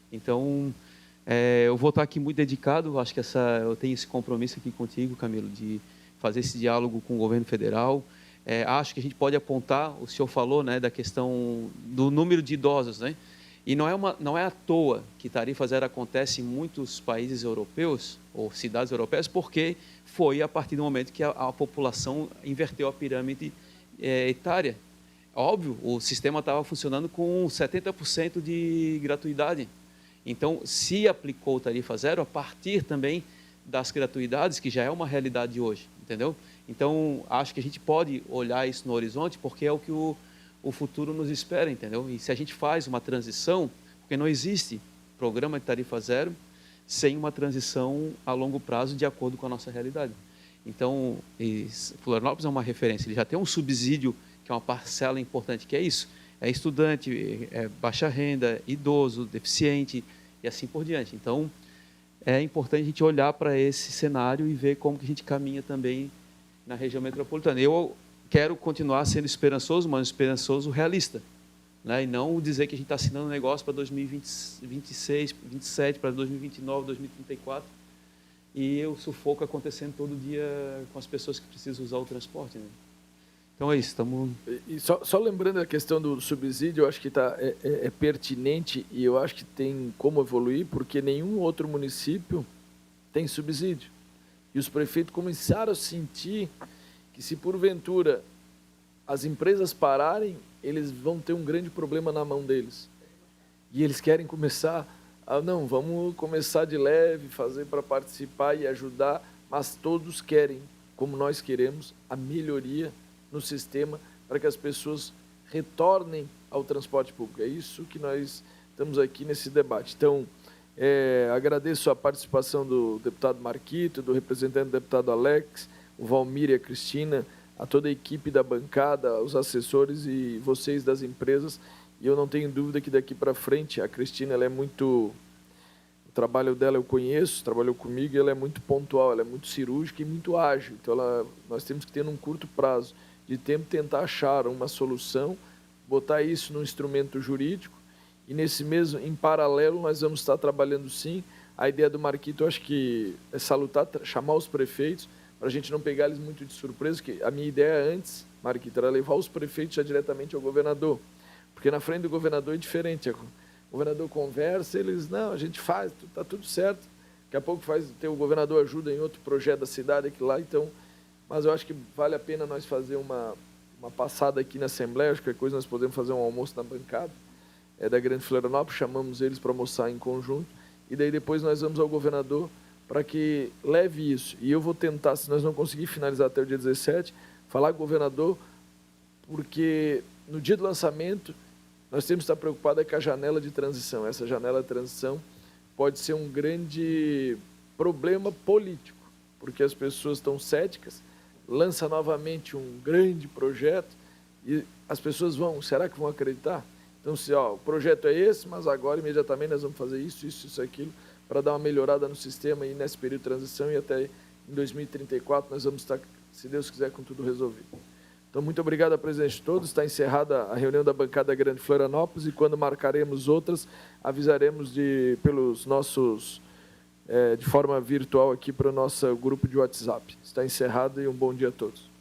Então, eu vou estar aqui muito dedicado, acho que eu tenho esse compromisso aqui contigo, Camilo, de fazer esse diálogo com o governo federal. Acho que a gente pode apontar, o senhor falou, né, da questão do número de idosos, né? E não é à toa que Tarifa Zero acontece em muitos países europeus, ou cidades europeias, porque foi a partir do momento que a população inverteu a pirâmide etária. Óbvio, o sistema estava funcionando com 70% de gratuidade. Então, se aplicou Tarifa Zero a partir também das gratuidades, que já é uma realidade hoje, entendeu? Então, acho que a gente pode olhar isso no horizonte, porque é o que o futuro nos espera, entendeu? E se a gente faz uma transição, porque não existe programa de tarifa zero sem uma transição a longo prazo de acordo com a nossa realidade. Então, Florianópolis é uma referência, ele já tem um subsídio, que é uma parcela importante, que é isso, é estudante, baixa renda, idoso, deficiente e assim por diante. Então, é importante a gente olhar para esse cenário e ver como que a gente caminha também na região metropolitana. Eu quero continuar sendo esperançoso, mas esperançoso realista, né? E não dizer que a gente está assinando um negócio para 2026, 2027, para 2029, 2034, e o sufoco acontecendo todo dia com as pessoas que precisam usar o transporte, né? Então é isso, estamos... E só lembrando a questão do subsídio, eu acho que é pertinente e eu acho que tem como evoluir, porque nenhum outro município tem subsídio. E os prefeitos começaram a sentir que, se porventura as empresas pararem, eles vão ter um grande problema na mão deles. E eles querem começar não, vamos começar de leve, fazer para participar e ajudar, mas todos querem, como nós queremos, a melhoria no sistema para que as pessoas retornem ao transporte público. É isso que nós estamos aqui nesse debate. Então, Agradeço a participação do deputado Marquito, do representante do deputado Alex, o Valmir e a Cristina, a toda a equipe da bancada, os assessores e vocês das empresas. E eu não tenho dúvida que daqui para frente a Cristina ela é muito... O trabalho dela eu conheço, trabalhou comigo, e ela é muito pontual, ela é muito cirúrgica e muito ágil. Então nós temos que ter num curto prazo de tempo tentar achar uma solução, botar isso num instrumento jurídico e nesse mesmo, em paralelo, nós vamos estar trabalhando sim. A ideia do Marquito, eu acho que é salutar, chamar os prefeitos, para a gente não pegar eles muito de surpresa, que a minha ideia antes, Marquito, era levar os prefeitos já diretamente ao governador, porque na frente do governador é diferente. O governador conversa, eles, não, a gente faz, está tudo certo. Daqui a pouco o governador ajuda em outro projeto da cidade aqui lá, então, mas eu acho que vale a pena nós fazer uma passada aqui na Assembleia, acho que qualquer coisa nós podemos fazer um almoço na bancada, da Grande Florianópolis, chamamos eles para almoçar em conjunto, e daí depois nós vamos ao governador para que leve isso. E eu vou tentar, se nós não conseguir finalizar até o dia 17, falar com o governador, porque no dia do lançamento nós temos que estar preocupados com a janela de transição. Essa janela de transição pode ser um grande problema político, porque as pessoas estão céticas, lança novamente um grande projeto e as pessoas será que vão acreditar? Então, o projeto é esse, mas agora, imediatamente, nós vamos fazer isso, aquilo, para dar uma melhorada no sistema e nesse período de transição, e até em 2034 nós vamos estar, se Deus quiser, com tudo resolvido. Então, muito obrigado a presença de todos. Está encerrada a reunião da bancada Grande Florianópolis, e quando marcaremos outras, avisaremos pelos nossos, de forma virtual aqui para o nosso grupo de WhatsApp. Está encerrado e um bom dia a todos.